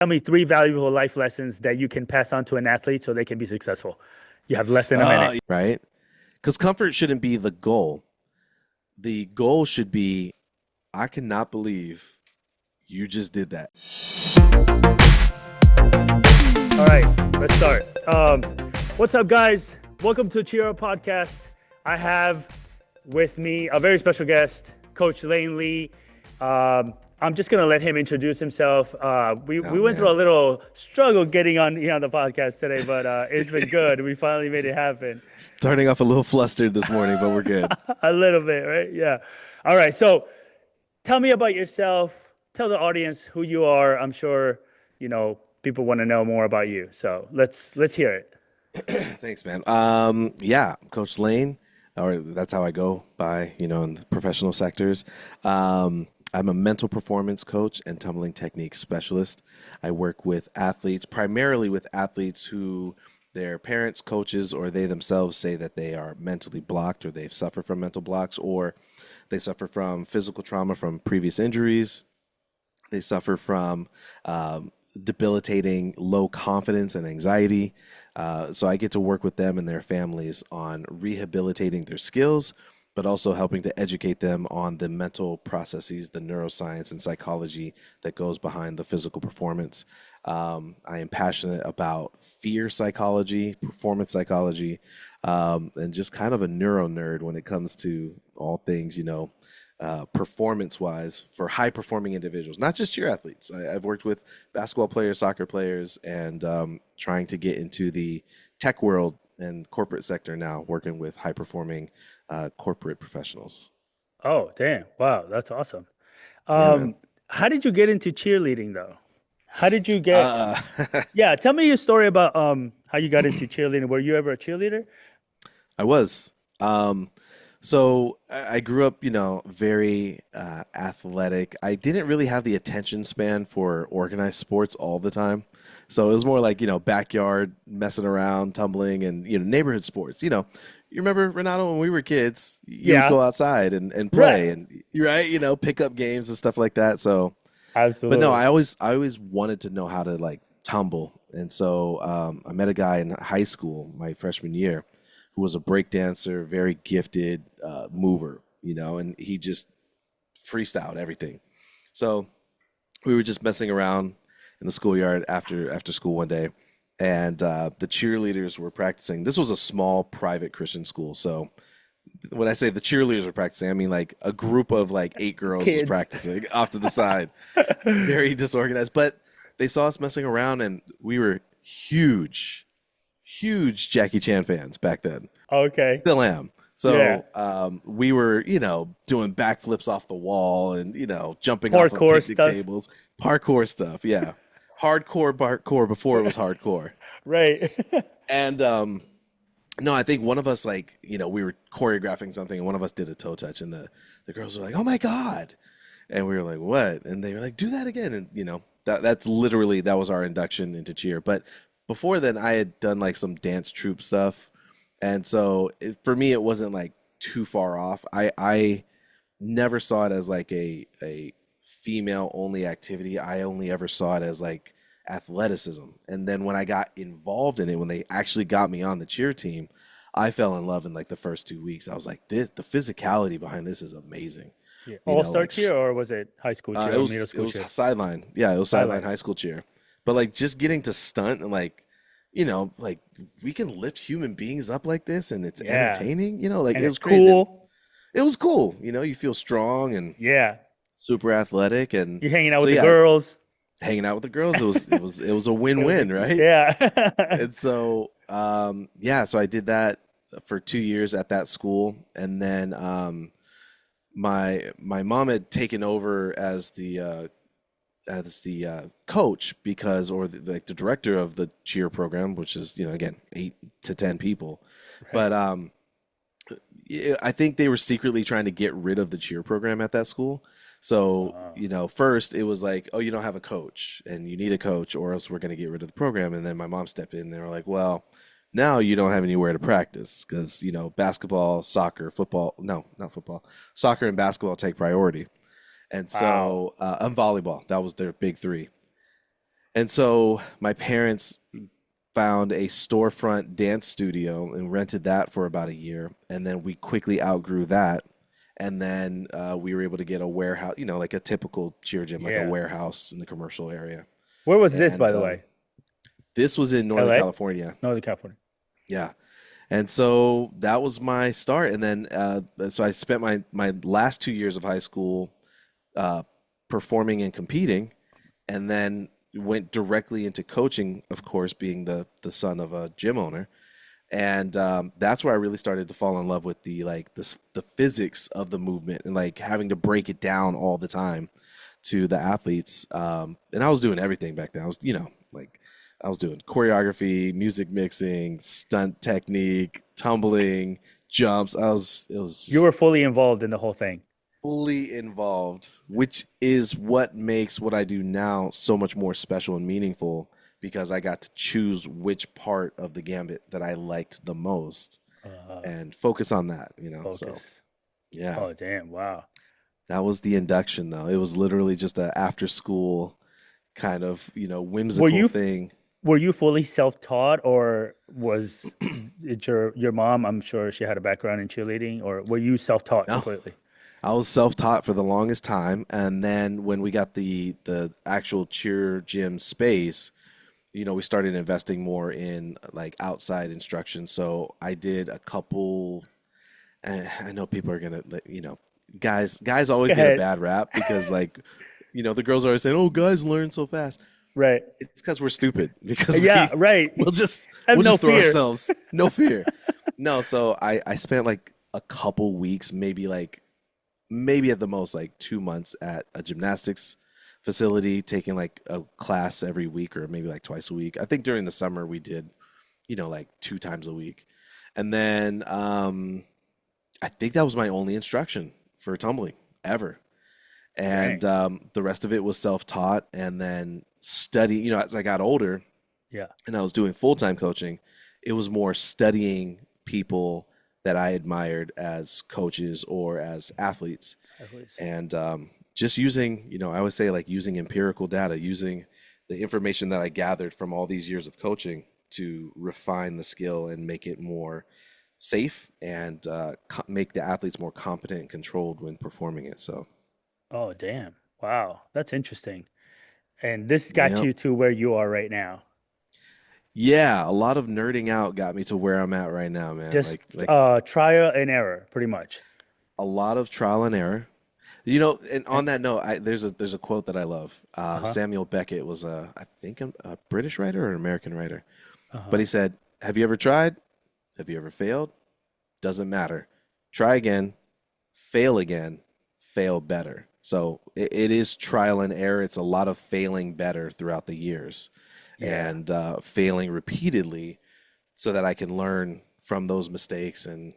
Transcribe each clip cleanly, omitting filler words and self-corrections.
Tell me three valuable life lessons that you can pass on to an athlete so they can be successful. You have less than a minute. Right? Because comfort shouldn't be the goal. The goal should be, I cannot believe you just did that. All right, let's start. What's up, guys? Welcome to CheerUp podcast. I have with me a very special guest, Coach Lain Lee. I'm just gonna let him introduce himself. We went through a little struggle getting on the podcast today, but it's been good. We finally made it happen. Starting off a little flustered this morning, but we're good. A little bit, right? Yeah. All right. So, tell me about yourself. Tell the audience who you are. I'm sure people want to know more about you. So let's hear it. Thanks, man. Yeah, Coach Lain, or that's how I go by, in the professional sectors. I'm a mental performance coach and tumbling technique specialist. I work with athletes, primarily with athletes who their parents, coaches, or they themselves say that they are mentally blocked or they've suffered from mental blocks, or they suffer from physical trauma from previous injuries. They suffer from debilitating low confidence and anxiety. So I get to work with them and their families on rehabilitating their skills, but also helping to educate them on the mental processes, the neuroscience and psychology that goes behind the physical performance. I am passionate about fear psychology, performance psychology, and just kind of a neuro nerd when it comes to all things, performance-wise for high-performing individuals, not just cheer athletes. I've worked with basketball players, soccer players, and trying to get into the tech world and corporate sector now, working with high-performing corporate professionals. Oh, damn. Wow, that's awesome. Yeah, man. How did you get into cheerleading, though? How did you get? Uh, Yeah, tell me your story about how you got into cheerleading. Were you ever a cheerleader? I was. So I grew up, very athletic. I didn't really have the attention span for organized sports all the time. So it was more like, backyard messing around, tumbling, and, neighborhood sports. You remember, Renato, when we were kids, you would Yeah, go outside and play right. and, you're right, pick up games and stuff like that. So, but no, Absolutely. I always wanted to know how to like tumble. And so I met a guy in high school, my freshman year, who was a break dancer, very gifted mover, and he just freestyled everything. So we were just messing around in the schoolyard after school one day, and the cheerleaders were practicing. This was a small private Christian school, so when I say the cheerleaders were practicing, I mean like a group of like 8 girls was Kids. practicing off to the side, very disorganized. But they saw us messing around, and we were huge, huge Jackie Chan fans back then. Okay. Still am. Yeah. So we were, doing backflips off the wall and, jumping off of Parkour picnic stuff. tables, parkour stuff. Yeah. Hardcore parkour before it was hardcore. Right. And no, I think one of us, like, we were choreographing something and one of us did a toe touch and the girls were like, oh my God. And we were like, what? And they were like, do that again. And, that's literally, that was our induction into cheer. But before then, I had done like some dance troupe stuff. And so for me, it wasn't like too far off. I never saw it as like a female only activity. I only ever saw it as like athleticism. And then when I got involved in it, when they actually got me on the cheer team, I fell in love in like the first 2 weeks. I was like, the physicality behind this is amazing. Yeah. All star Like cheer or was it high school cheer it or was middle it school was cheer? sideline. Yeah, it was sideline Sideline. high school cheer. But like just getting to stunt and like, like we can lift human beings up like this and it's Yeah. entertaining, like And it it's was crazy. cool. It was cool. You feel strong and Yeah. super athletic, and You're hanging out so with the yeah, girls. hanging out with the girls, it was a It was win-win, like, right? yeah. And so yeah, so I did that for 2 years at that school, and then my mom had taken over as the coach because, or like the director of the cheer program, which is, again, 8 to 10 people. Right. But yeah, I think they were secretly trying to get rid of the cheer program at that school. So, Oh. first it was like, oh, you don't have a coach and you need a coach or else we're going to get rid of the program. And then my mom stepped in and they were like, well, now you don't have anywhere to practice because, basketball, soccer, football, no, not football, soccer and basketball take priority. And Wow. so, and volleyball, that was their big three. And so my parents found a storefront dance studio and rented that for about a year. And then we quickly outgrew that. And then we were able to get a warehouse, like a typical cheer gym, like a Yeah. warehouse in the commercial area. Where was this, by And the way? this was in Northern LA? California. Northern California. Yeah. And so that was my start. And then, so I spent my last 2 years of high school uh, performing and competing, and then went directly into coaching, of course, being the son of a gym owner. And that's where I really started to fall in love with the physics of the movement and like having to break it down all the time to the athletes. And I was doing everything back then. I was, like I was doing choreography, music mixing, stunt technique, tumbling, jumps. It was You just were fully involved in the whole thing. fully involved, which is what makes what I do now so much more special and meaningful because I got to choose which part of the gambit that I liked the most Uh, and focus on that. So, Focus. yeah, Oh, damn. Wow. that was the induction though. It was literally just a after school kind of, Were whimsical you thing. were you fully self-taught, or was it your mom? I'm sure she had a background in cheerleading, or were you self-taught No, completely? I was self-taught for the longest time, and then when we got the actual cheer gym space, we started investing more in like outside instruction. So I did a couple, and I know people are gonna, guys always Go get a ahead. bad rap because like, the girls are always saying, "Oh, guys learn so fast." Right. It's because we're stupid because Yeah, right. we'll just I have we'll no just throw fear. ourselves, no fear. No, so I spent like a couple weeks, maybe at the most like 2 months at a gymnastics facility, taking like a class every week or maybe like twice a week. I think during the summer we did, like 2 times a week. And then I think that was my only instruction for tumbling ever. And Dang. the rest of it was self-taught and then study, as I got older Yeah. and I was doing full-time coaching, it was more studying people that I admired as coaches or as athletes At least. and just using, I always say like using empirical data, using the information that I gathered from all these years of coaching to refine the skill and make it more safe and make the athletes more competent and controlled when performing it. So, Oh, damn. Wow. That's interesting. And this got yeah, you to where you are right now. yeah, a lot of nerding out got me to where I'm at right now, man. Just Like trial and error, pretty much. a lot of trial and error. And And on that note, there's a quote that I love. uh-huh. Samuel Beckett was I think a British writer or an American writer. But Uh-huh. he said, "Have you ever tried? Have you ever failed? Doesn't matter. Try again, fail again, fail better." So it is trial and error. It's a lot of failing better throughout the years Yeah. and failing repeatedly so that I can learn from those mistakes and,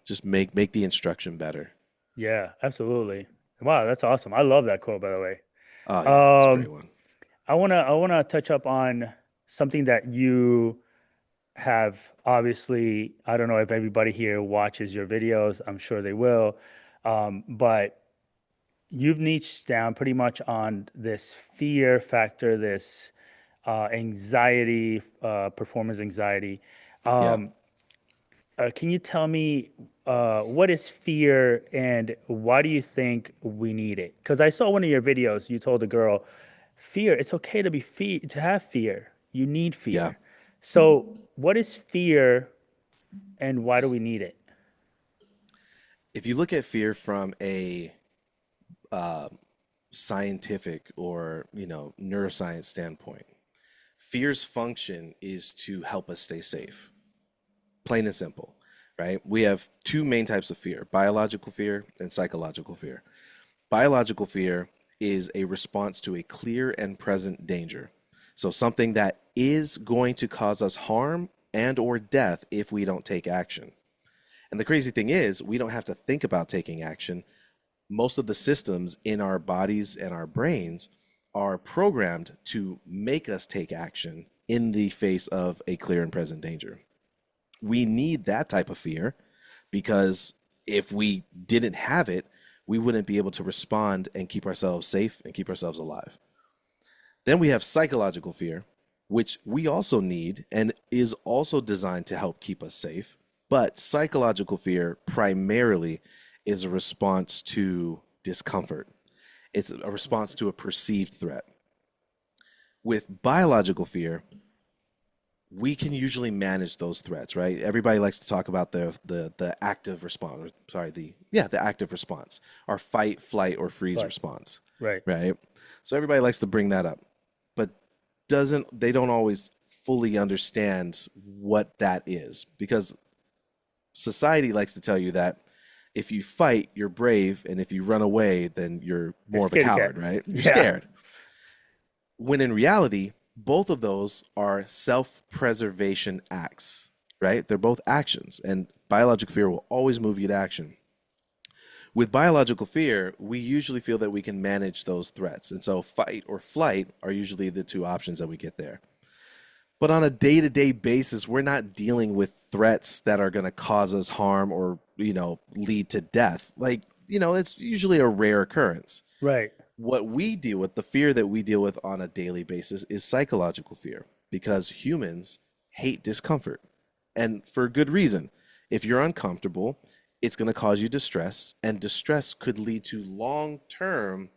just make the instruction better. Yeah, absolutely. Wow, that's awesome. I love that quote, by the way. Oh, yeah, it's a great Um, one. I wanna touch up on something that you have obviously. I don't know if everybody here watches your videos. I'm sure they will. But you've niched down pretty much on this fear factor, this anxiety, performance anxiety. Yeah, Um, can you tell me what is fear and why do you think we need it? Because I saw one of your videos. You told a girl, "Fear. It's okay to to have fear. You need yeah. fear." So, what is fear and why do we need it? If you look at fear from a uh, scientific or neuroscience standpoint, fear's function is to help us stay safe, plain and simple, right? We have two main types of fear: biological fear and psychological fear. Biological fear is a response to a clear and present danger, so something that is going to cause us harm and or death if we don't take action. And the crazy thing is we don't have to think about taking action. Most of the systems in our bodies and our brains are programmed to make us take action in the face of a clear and present danger. We need that type of fear because if we didn't have it, we wouldn't be able to respond and keep ourselves safe and keep ourselves alive. Then we have psychological fear, which we also need and is also designed to help keep us safe. But psychological fear primarily is a response to discomfort. It's a response to a perceived threat. With biological fear, we can usually manage those threats, right? Everybody likes to talk about the active response, or, sorry, the active response, our fight, flight, or freeze Right. response, Right. right? So everybody likes to bring that up, but doesn't they don't always fully understand what that is because society likes to tell you that if you fight, you're brave, and if you run away, then you're You're more of a scaredy cat. coward, right? You're Yeah. scared. When in reality, both of those are self-preservation acts, right? They're both actions, and biological fear will always move you to action. With biological fear, we usually feel that we can manage those threats. And so fight or flight are usually the two options that we get there. But on a day-to-day basis, we're not dealing with threats that are going to cause us harm or, lead to death. Like, it's usually a rare occurrence. Right. What we deal with, the fear that we deal with on a daily basis is psychological fear because humans hate discomfort. And for good reason. If you're uncomfortable, it's going to cause you distress, and distress could lead to long-term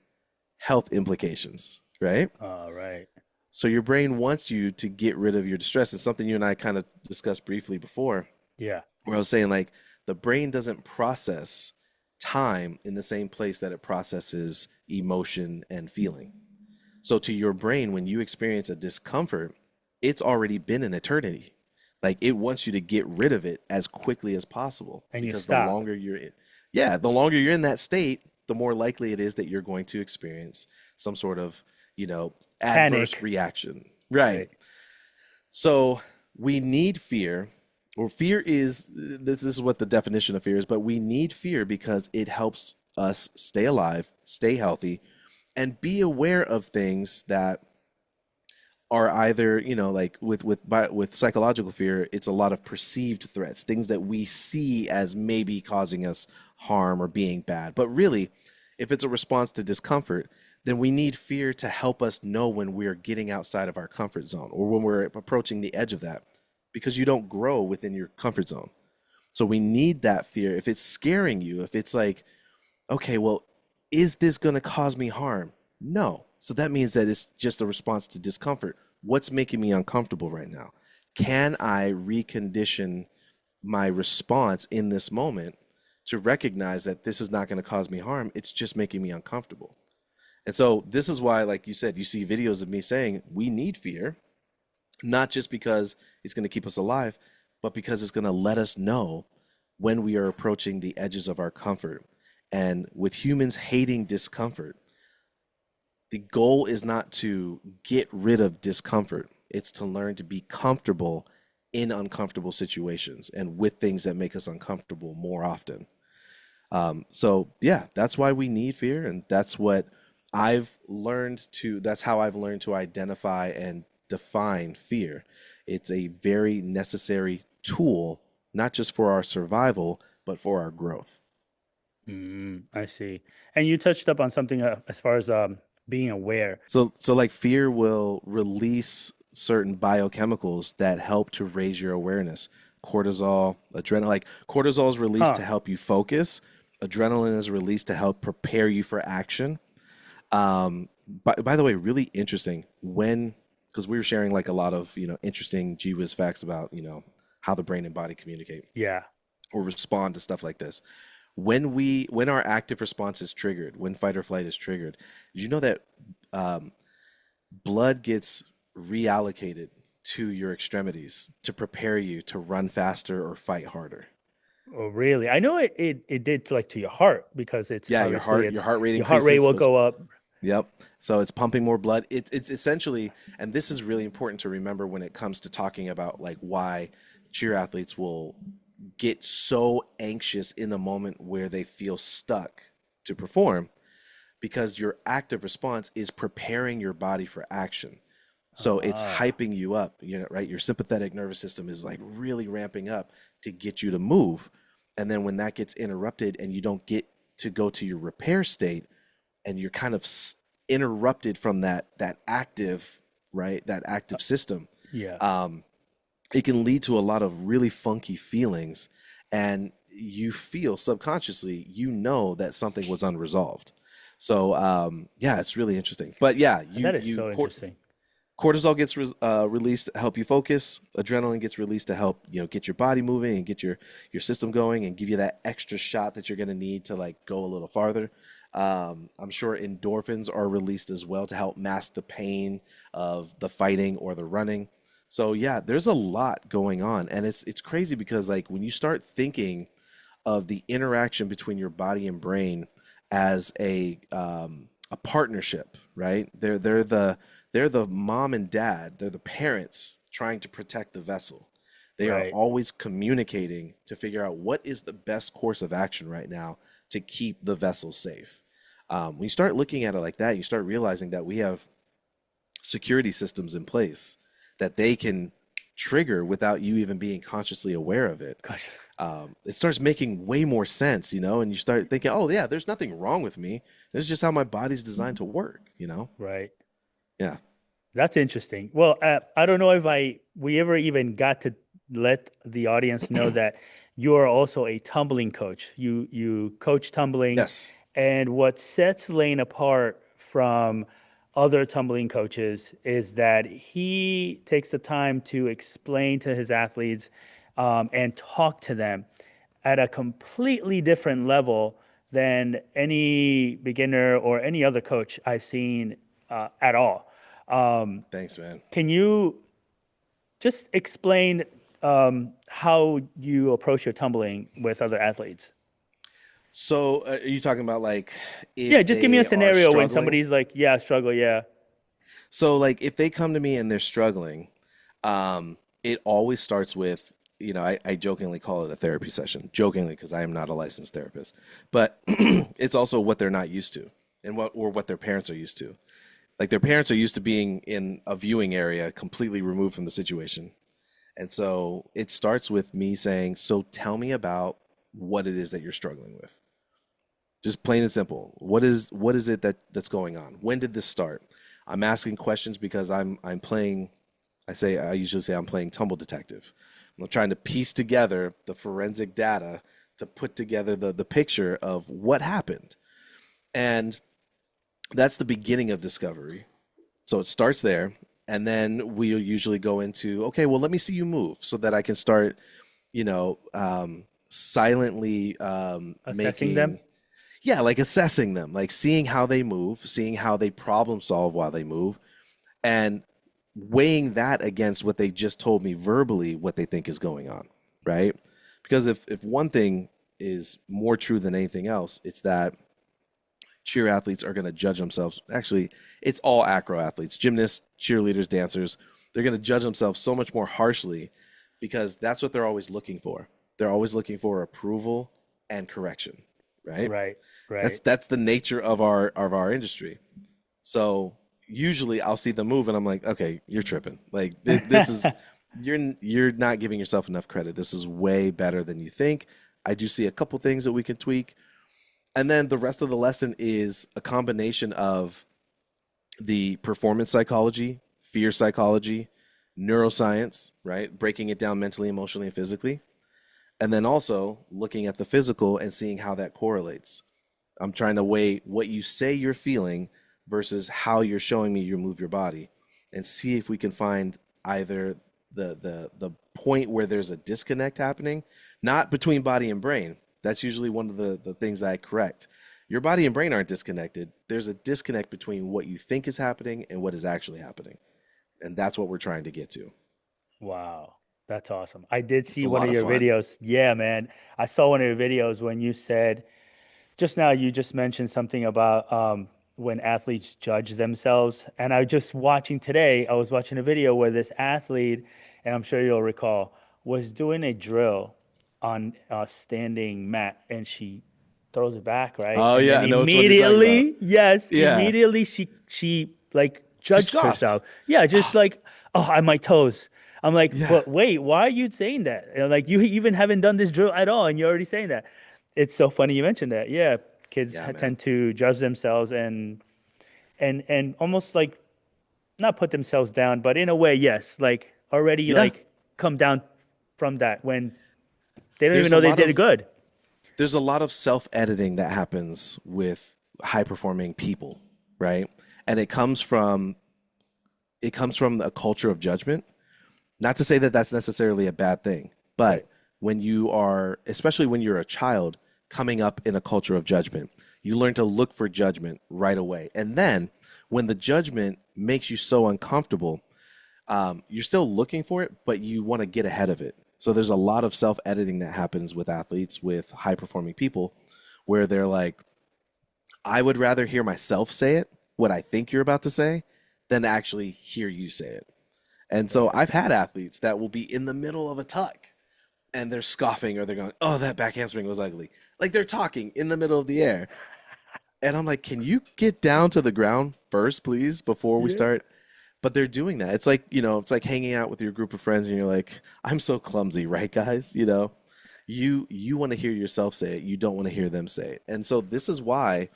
health implications, right? All right. So your brain wants you to get rid of your distress. It's something you and I kind of discussed briefly before, Yeah. where I was saying like the brain doesn't process time in the same place that it processes emotion and feeling. So to your brain, when you experience a discomfort, it's already been an eternity. Like it wants you to get rid of it as quickly as possible And you because the stop. longer you're in, yeah, the longer you're in that state, the more likely it is that you're going to experience some sort of, adverse Panic. reaction. Right. Right. So we need fear, or fear is this is what the definition of fear is, but we need fear because it helps us stay alive, stay healthy, and be aware of things that are either, like with psychological fear, it's a lot of perceived threats, things that we see as maybe causing us harm or being bad. But really, if it's a response to discomfort, then we need fear to help us know when we're getting outside of our comfort zone or when we're approaching the edge of that, because you don't grow within your comfort zone. So we need that fear. If it's scaring you, if it's like, okay, well, is this going to cause me harm? No. So that means that it's just a response to discomfort. What's making me uncomfortable right now? Can I recondition my response in this moment to recognize that this is not going to cause me harm? It's just making me uncomfortable. And so this is why, like you said, you see videos of me saying we need fear, not just because it's going to keep us alive, but because it's going to let us know when we are approaching the edges of our comfort. And with humans hating discomfort, the goal is not to get rid of discomfort. It's to learn to be comfortable in uncomfortable situations and with things that make us uncomfortable more often. So yeah, that's why we need fear, and that's how I've learned to identify and define fear. It's a very necessary tool, not just for our survival, but for our growth. I see. And you touched up on something as far as being aware. So like fear will release certain biochemicals that help to raise your awareness. Cortisol, adrenaline, like cortisol is released Huh. to help you focus. Adrenaline is released to help prepare you for action. By the way, really interesting because we were sharing like a lot of, interesting gee whiz facts about, how the brain and body communicate Yeah. or respond to stuff like this. When our active response is triggered, when fight or flight is triggered, did you know that um, blood gets reallocated to your extremities to prepare you to run faster or fight harder? Oh, really? I know it did to like to your heart because it's Yeah, obviously your it's heart rate your heart rate increases, will so it's go up. yep. So it's pumping more blood. It's essentially, and this is really important to remember when it comes to talking about like why cheer athletes will get so anxious in the moment where they feel stuck to perform, because your active response is preparing your body for action. So it's Ah, hyping you up, right? Your sympathetic nervous system is like really ramping up to get you to move. And then when that gets interrupted and you don't get to go to your repair state, and you're kind of interrupted from that active, right, that active system, Yeah. um, it can lead to a lot of really funky feelings, and you feel subconsciously, that something was unresolved. So yeah, it's really interesting. But yeah, That is so interesting. cortisol gets released to help you focus. Adrenaline gets released to help get your body moving and get your system going and give you that extra shot that you're going to need to like go a little farther. I'm sure endorphins are released as well to help mask the pain of the fighting or the running. So yeah, there's a lot going on, and it's crazy because like when you start thinking of the interaction between your body and brain as a partnership, right? They're the mom and dad. They're the parents trying to protect the vessel. They are Right. always communicating to figure out what is the best course of action right now to keep the vessel safe. When you start looking at it like that, you start realizing that we have security systems in place that they can trigger without you even being consciously aware of it. Gosh. It starts making way more sense, and you start thinking, oh, yeah, there's nothing wrong with me. This is just how my body's designed to work. Right. Yeah. That's interesting. Well, I don't know if we ever even got to let the audience know that you are also a tumbling coach. You coach tumbling, Yes. and what sets Lane apart from other tumbling coaches is that he takes the time to explain to his athletes and talk to them at a completely different level than any beginner or any other coach I've seen at all. Um, Thanks, man. can you just explain how you approach your tumbling with other athletes? So, are you talking about like Yeah, if just give me a they are scenario when struggling? somebody's like, yeah, struggle, yeah. So, like if they come to me and they're struggling, it always starts with, I jokingly call it a therapy session, jokingly because I am not a licensed therapist, but it's also what they're not used to and what their parents are used to. Like their parents are used to being in a viewing area completely removed from the situation. And so it starts with me saying, so tell me about what it is that you're struggling with. Just plain and simple. What is it that's going on? When did this start? I'm asking questions because I'm playing. I usually say I'm playing tumble detective. I'm trying to piece together the forensic data to put together the picture of what happened, and that's the beginning of discovery. So it starts there, and then we'll usually go into, okay, well, let me see you move so that I can start, silently Assessing them? yeah, like assessing them, like seeing how they move, seeing how they problem solve while they move, and weighing that against what they just told me verbally, what they think is going on, right? Because if one thing is more true than anything else, it's that cheer athletes are going to judge themselves. Actually, it's all acro athletes, gymnasts, cheerleaders, dancers. They're going to judge themselves so much more harshly because that's what they're always looking for. They're always looking for approval and correction, right? Right, That's right. that's the nature of our industry. So usually I'll see them move and I'm like, okay, you're tripping. Like this is you're not giving yourself enough credit. This is way better than you think. I do see a couple things that we can tweak. And then the rest of the lesson is a combination of the performance psychology, fear psychology, neuroscience, right? Breaking it down mentally, emotionally, and physically. And then also looking at the physical and seeing how that correlates. I'm trying to weigh what you say you're feeling versus how you're showing me you move your body and see if we can find either the point where there's a disconnect happening, not between body and brain. That's usually one of the things I correct. Your body and brain aren't disconnected. There's a disconnect between what you think is happening and what is actually happening. And that's what we're trying to get to. Wow, that's awesome. I did It's see a one lot of of your fun. videos. Yeah, man. I saw one of your videos when you said just now you just mentioned something about when athletes judge themselves. And I just watching today, I was watching a video where this athlete, and I'm sure you'll recall, was doing a drill on a standing mat and she throws it back, right? Oh And yeah, then I know which one you're talking about. immediately, yes, Yeah. immediately she like She judged scoffed. herself. Yeah, just like, oh, on my toes. I'm like, Yeah. but wait, why are you saying that? Like you even haven't done this drill at all, and you're already saying that. It's so funny you mentioned that. Yeah, kids Yeah, man. tend to judge themselves, and and almost like not put themselves down, but in a way, yes, like already Yeah. like come down from that when they don't even There's a know they lot did it of good. there's a lot of self-editing that happens with high-performing people, right? And it comes from a culture of judgment. Not to say that that's necessarily a bad thing, Right. but when you are, especially when you're a child coming up in a culture of judgment, you learn to look for judgment right away. And then when the judgment makes you so uncomfortable, you're still looking for it, but you want to get ahead of it. So there's a lot of self editing that happens with athletes, with high performing people, where they're like, I would rather hear myself say it, what I think you're about to say, than actually hear you say it. And so Right. I've had athletes that will be in the middle of a tuck and they're scoffing or they're going, oh, that back handspring was ugly. Like they're talking in the middle of the air. And I'm like, can you get down to the ground first, please, before we Yeah. start? But they're doing that. It's like, it's like hanging out with your group of friends and you're like, I'm so clumsy, right, guys? You want to hear yourself say it. You don't want to hear them say it. And so this is why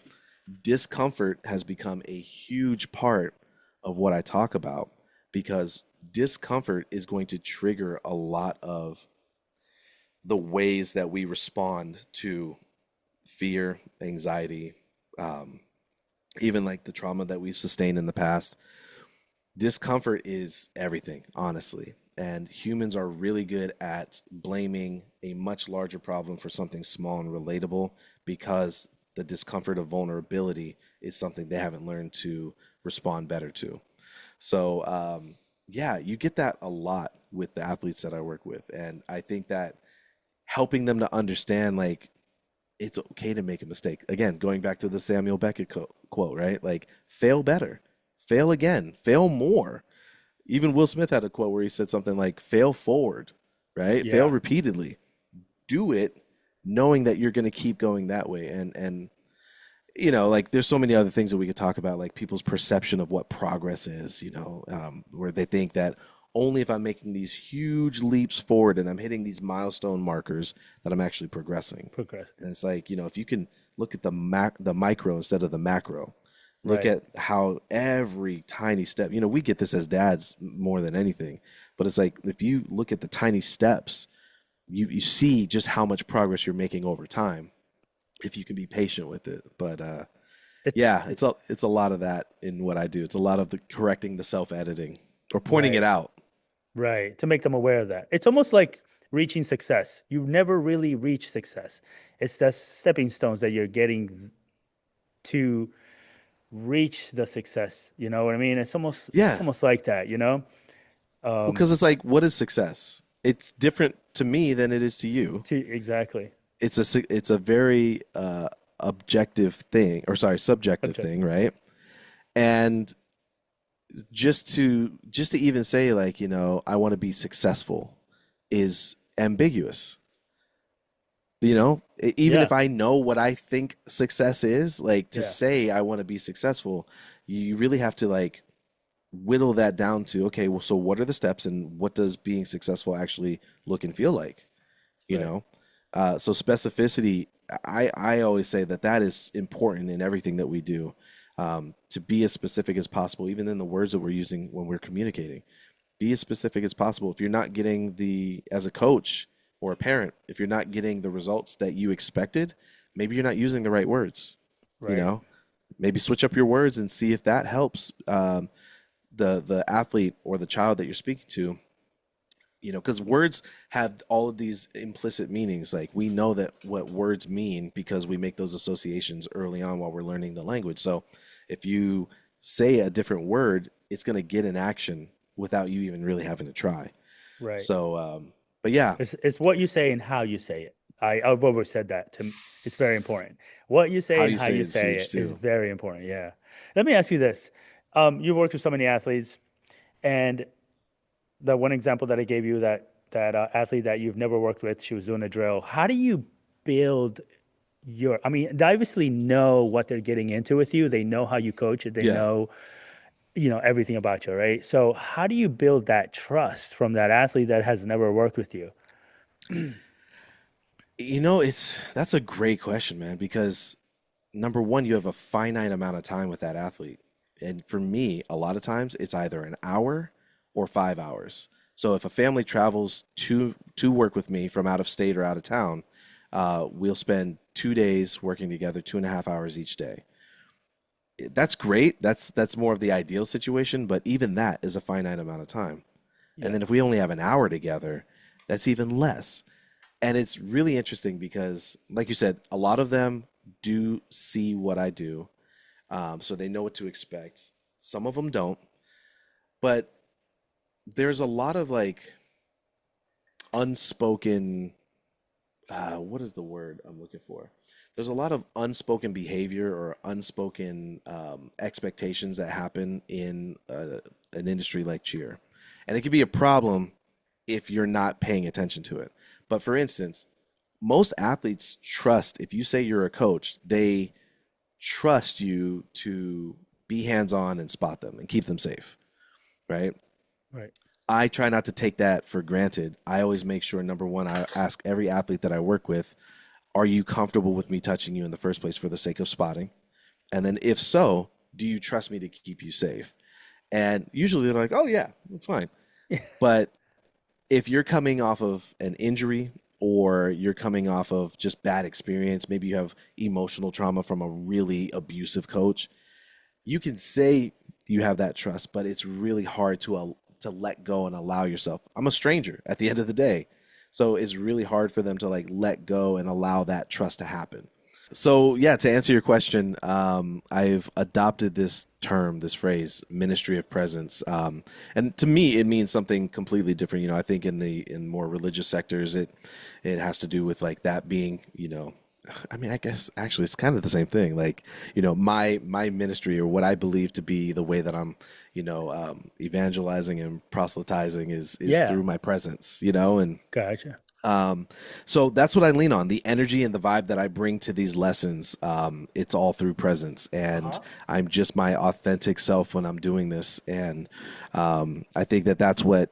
discomfort has become a huge part of what I talk about because discomfort is going to trigger a lot of the ways that we respond to fear, anxiety, um, even like the trauma that we've sustained in the past. Discomfort is everything, honestly. And humans are really good at blaming a much larger problem for something small and relatable because the discomfort of vulnerability is something they haven't learned to respond better to. So, yeah, you get that a lot with the athletes that I work with. And I think that helping them to understand, like, it's okay to make a mistake. Again, going back to the Samuel Beckett quote, right? Like, fail better, fail again, fail more. Even Will Smith had a quote where he said something like, fail forward, right? Fail Yeah. repeatedly. Do it knowing that you're going to keep going that way. And like there's so many other things that we could talk about, like people's perception of what progress is, where they think that only if I'm making these huge leaps forward and I'm hitting these milestone markers that I'm actually progressing. Progress. And it's like, if you can look at the micro instead of the macro, look Right. at how every tiny step, we get this as dads more than anything, but it's like if you look at the tiny steps, you see just how much progress you're making over time if you can be patient with it. But It's yeah, it's a lot of that in what I do. It's a lot of the correcting the self editing or pointing it right. out. Right. To make them aware of that. It's almost like reaching success. You never really reach success. It's the stepping stones that you're getting to reach the success. You know what I mean? It's Yeah. almost like that, you know? Well, because it's like, what is success? It's different to me than it is to you. To exactly. It's a very objective thing, or sorry, subjective thing, Objective. right? And just to even say like, I want to be successful is ambiguous. Even Yeah. if I know what I think success is, like to Yeah. say I want to be successful, you really have to like whittle that down to, okay, well, so what are the steps and what does being successful actually look and feel like? You Right. know? So specificity, I always say that is important in everything that we do, to be as specific as possible, even in the words that we're using when we're communicating. Be as specific as possible. If you're not getting as a coach or a parent, if you're not getting the results that you expected, maybe you're not using the right words. You Right. know, maybe switch up your words and see if that helps the athlete or the child that you're speaking to. Because words have all of these implicit meanings. Like we know that what words mean because we make those associations early on while we're learning the language. So if you say a different word, it's going to get an action without you even really having to try. Right. So, but yeah, It's what you say and how you say it. I've always said that it's very important. What you how say and you how say you it is say huge it is too. very important. Yeah. Let me ask you this. You worked with so many athletes, and the one example that I gave you, that athlete that you've never worked with, she was doing a drill. How do you build I mean, they obviously know what they're getting into with you. They know how you coach it. They Yeah. know, everything about you, right? So how do you build that trust from that athlete that has never worked with you? That's a great question, man, because number one, you have a finite amount of time with that athlete. And for me, a lot of times it's either an hour or 5 hours. So if a family travels to work with me from out of state or out of town, we'll spend 2 days working together, 2.5 hours each day. That's great. That's more of the ideal situation, but even that is a finite amount of time. And Yeah. then if we only have an hour together, that's even less. And it's really interesting because, like you said, a lot of them do see what I do, so they know what to expect. Some of them don't, but there's a lot of like unspoken, what is the word I'm looking for? There's a lot of unspoken behavior or unspoken expectations that happen in an industry like cheer. And it can be a problem if you're not paying attention to it. But for instance, most athletes trust, if you say you're a coach, they trust you to be hands on and spot them and keep them safe, right? Right. I try not to take that for granted. I always make sure, number one, I ask every athlete that I work with, are you comfortable with me touching you in the first place for the sake of spotting? And then if so, do you trust me to keep you safe? And usually they're like, oh, yeah, that's fine. But if you're coming off of an injury or you're coming off of just bad experience, maybe you have emotional trauma from a really abusive coach, you can say you have that trust, but it's really hard to let go and allow yourself. I'm a stranger at the end of the day. So it's really hard for them to like let go and allow that trust to happen. So yeah, to answer your question, I've adopted this term, this phrase, ministry of presence, and to me, it means something completely different. I think in more religious sectors, it has to do with like that being, I mean, I guess actually it's kind of the same thing. Like, my ministry or what I believe to be the way that I'm, evangelizing and proselytizing is Yeah. through my presence, and Gotcha. um, so that's what I lean on. The energy and the vibe that I bring to these lessons, it's all through presence. And Uh-huh. I'm just my authentic self when I'm doing this. And I think that's what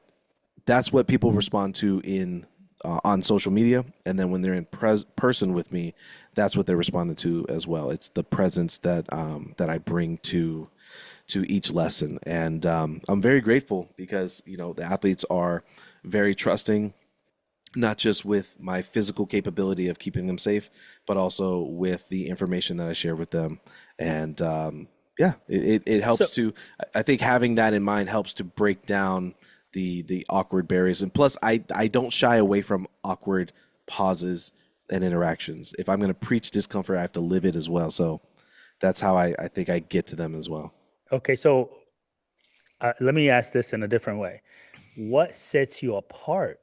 people respond to in on social media. And then when they're in person with me, that's what they're responding to as well. It's the presence that I bring to each lesson. And I'm very grateful because, the athletes are very trusting, not just with my physical capability of keeping them safe, but also with the information that I share with them. And yeah, it So, helps to, I think having that in mind helps to break down the awkward barriers. And plus, I don't shy away from awkward pauses and interactions. If I'm going to preach discomfort, I have to live it as well. So that's how I think I get to them as well. okay. So, let me ask this in a different way. What sets you apart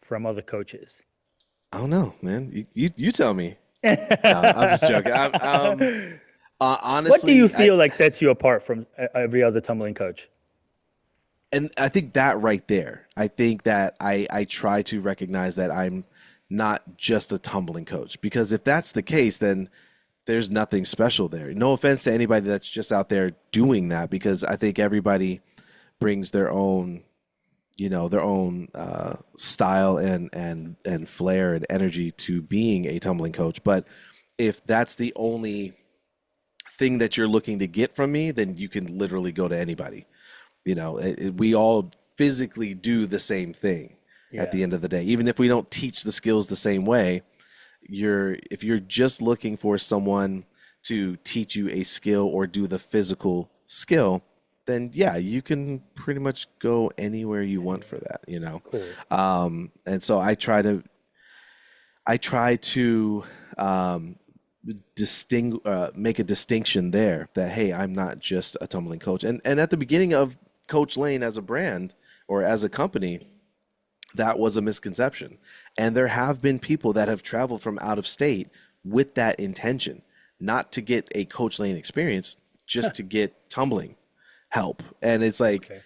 from other coaches? I don't know, man. You tell me. No, I'm just joking. What do you Honestly, feel like sets you apart from every other tumbling coach? and I think that right there, I think that I try to recognize that I'm not just a tumbling coach, because if that's the case, then there's nothing special there. No offense to anybody that's just out there doing that, because I think everybody brings their own style and flair and energy to being a tumbling coach. But if that's the only thing that you're looking to get from me, then you can literally go to anybody. We all physically do the same thing at Yeah. the end of the day. Even if we don't teach the skills the same way, if you're just looking for someone to teach you a skill or do the physical skill, then yeah, you can pretty much go anywhere you want for Anyway, that. cool. And so I try to make a distinction there that, hey, I'm not just a tumbling coach. And at the beginning of Coach Lane as a brand or as a company, that was a misconception. And there have been people that have traveled from out of state with that intention, not to get a Coach Lane experience, just to get tumbling help. And it's like, Okay.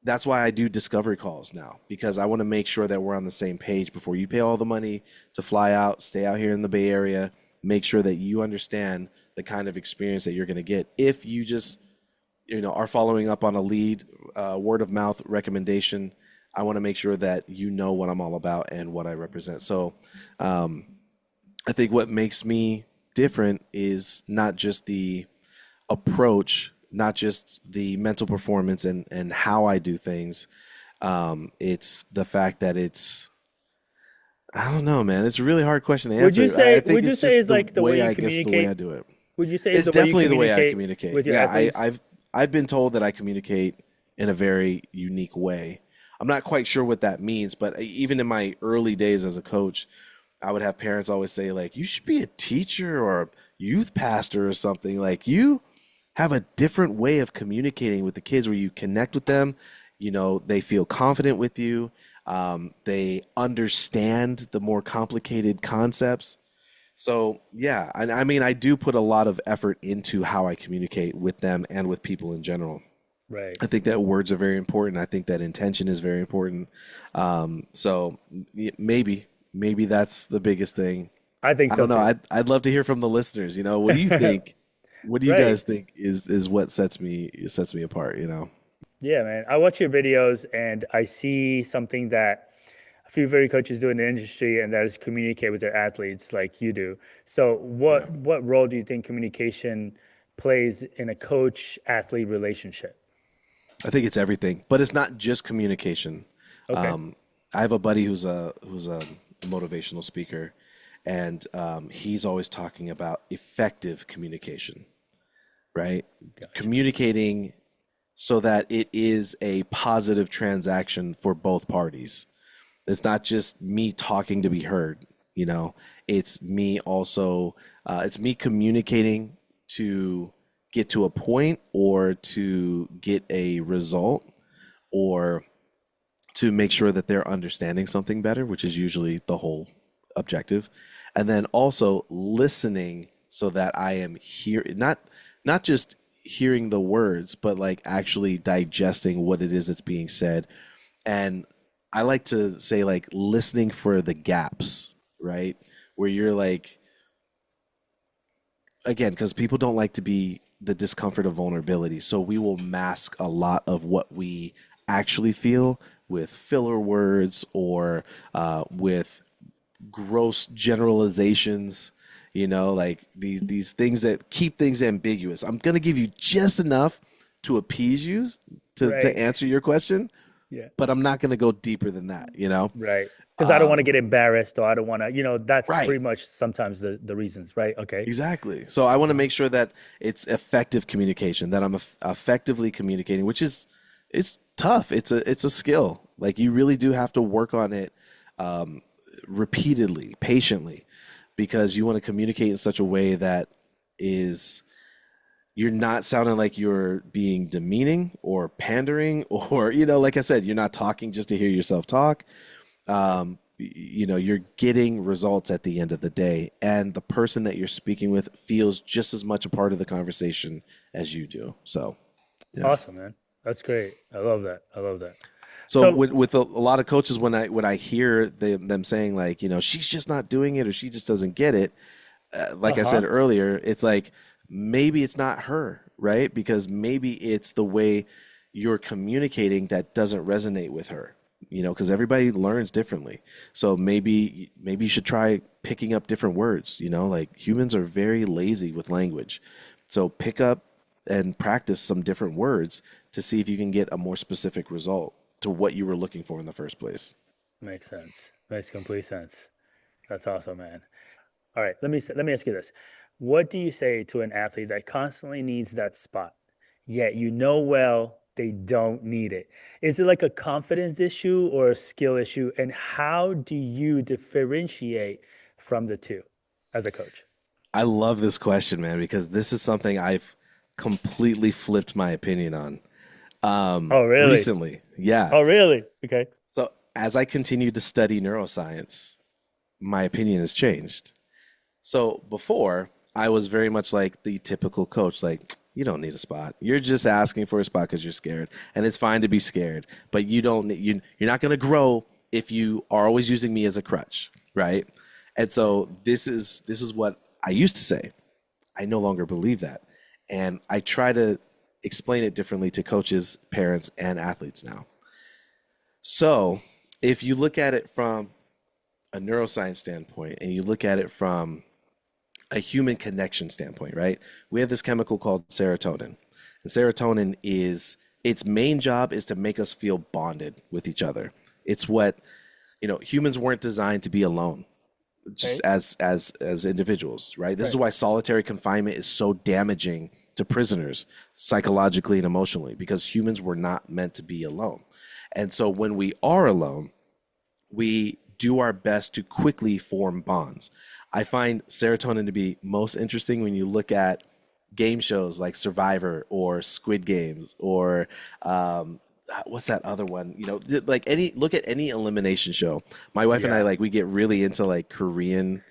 that's why I do discovery calls now, because I want to make sure that we're on the same page before you pay all the money to fly out, stay out here in the Bay Area, make sure that you understand the kind of experience that you're going to get. If you just, are following up on a lead, word of mouth recommendation, I want to make sure that you know what I'm all about and what I represent. So I think what makes me different is not just the approach, not just the mental performance and how I do things. It's the fact that I don't know, man. It's a really hard question to answer. I think Would you it's say just is like the way you the way I communicate? do it. Would you say is It's the way you definitely the way I communicate communicate. with your Yeah, athletes? I've been told that I communicate in a very unique way. I'm not quite sure what that means, but even in my early days as a coach, I would have parents always say like, "You should be a teacher or a youth pastor or something." Like you have a different way of communicating with the kids where you connect with them. They feel confident with you. They understand the more complicated concepts. So yeah, I mean, I do put a lot of effort into how I communicate with them and with people in general. Right. I think that words are very important. I think that intention is very important. So maybe that's the biggest thing. I think I so don't know. too. I'd love to hear from the listeners. What do you think? What do you Right. guys think is what sets me apart? Yeah, man. I watch your videos and I see something that a few very coaches do in the industry, and that is communicate with their athletes like you do. So, Yeah. what role do you think communication plays in a coach athlete relationship? I think it's everything, but it's not just communication. Okay, I have a buddy who's a motivational speaker, and he's always talking about effective communication, right? gotcha. Communicating so that it is a positive transaction for both parties. It's not just me talking to be heard, you know. It's me also. It's me communicating to get to a point or to get a result or to make sure that they're understanding something better, which is usually the whole objective. And then also listening so that I am here, not just hearing the words, but like actually digesting what it is that's being said. And I like to say like listening for the gaps, right? Where you're like, again, because people don't like to be the discomfort of vulnerability. So we will mask a lot of what we actually feel with filler words or with gross generalizations. Like these things that keep things ambiguous. I'm gonna give you just enough to appease you to Right. answer your question, Yeah. but I'm not gonna go deeper than that. Right. Because I don't want to Um, get embarrassed, or I don't want to, that's right. pretty much sometimes the reasons, right? Okay. Exactly. So I want to Uh-huh. make sure that it's effective communication, that I'm effectively communicating, which is it's tough. It's a skill. Like you really do have to work on it um, repeatedly, patiently, because you want to communicate in such a way that is you're not sounding like you're being demeaning or pandering or like I said, you're not talking just to hear yourself talk. Right. You're getting results at the end of the day, and the person that you're speaking with feels just as much a part of the conversation as you do. So, yeah. Awesome, man. That's great. I love that. I love that. So So, with a lot of coaches, when I hear them saying like, she's just not doing it or she just doesn't get it, like I uh-huh. said earlier, it's like maybe it's not her, right? Because maybe it's the way you're communicating that doesn't resonate with her, because everybody learns differently. So maybe you should try picking up different words, like humans are very lazy with language. So pick up and practice some different words to see if you can get a more specific result to what you were looking for in the first place. Makes sense. Makes complete sense. That's awesome, man. All right, let me ask you this. What do you say to an athlete that constantly needs that spot, yet you know well they don't need it? Is it like a confidence issue or a skill issue? And how do you differentiate from the two as a coach? I love this question, man, because this is something I've completely flipped my opinion on Oh, really? recently. Yeah. Oh, really? Okay. So as I continue to study neuroscience, my opinion has changed. So before, I was very much like the typical coach, like, you don't need a spot. You're just asking for a spot because you're scared. And it's fine to be scared, but you're not going to grow if you are always using me as a crutch, right? And so this is what I used to say. I no longer believe that. And I try to explain it differently to coaches, parents, and athletes now. So if you look at it from a neuroscience standpoint and you look at it from a human connection standpoint, right? We have this chemical called serotonin. And serotonin is its main job is to make us feel bonded with each other. It's what, humans weren't designed to be alone just Right. as individuals, right? This is Right. why solitary confinement is so damaging to prisoners psychologically and emotionally, because humans were not meant to be alone. And so when we are alone, we do our best to quickly form bonds. I find serotonin to be most interesting when you look at game shows like Survivor or Squid Games or what's that other one? Like look at any elimination show. My wife and I, Yeah. like, we get really into like Korean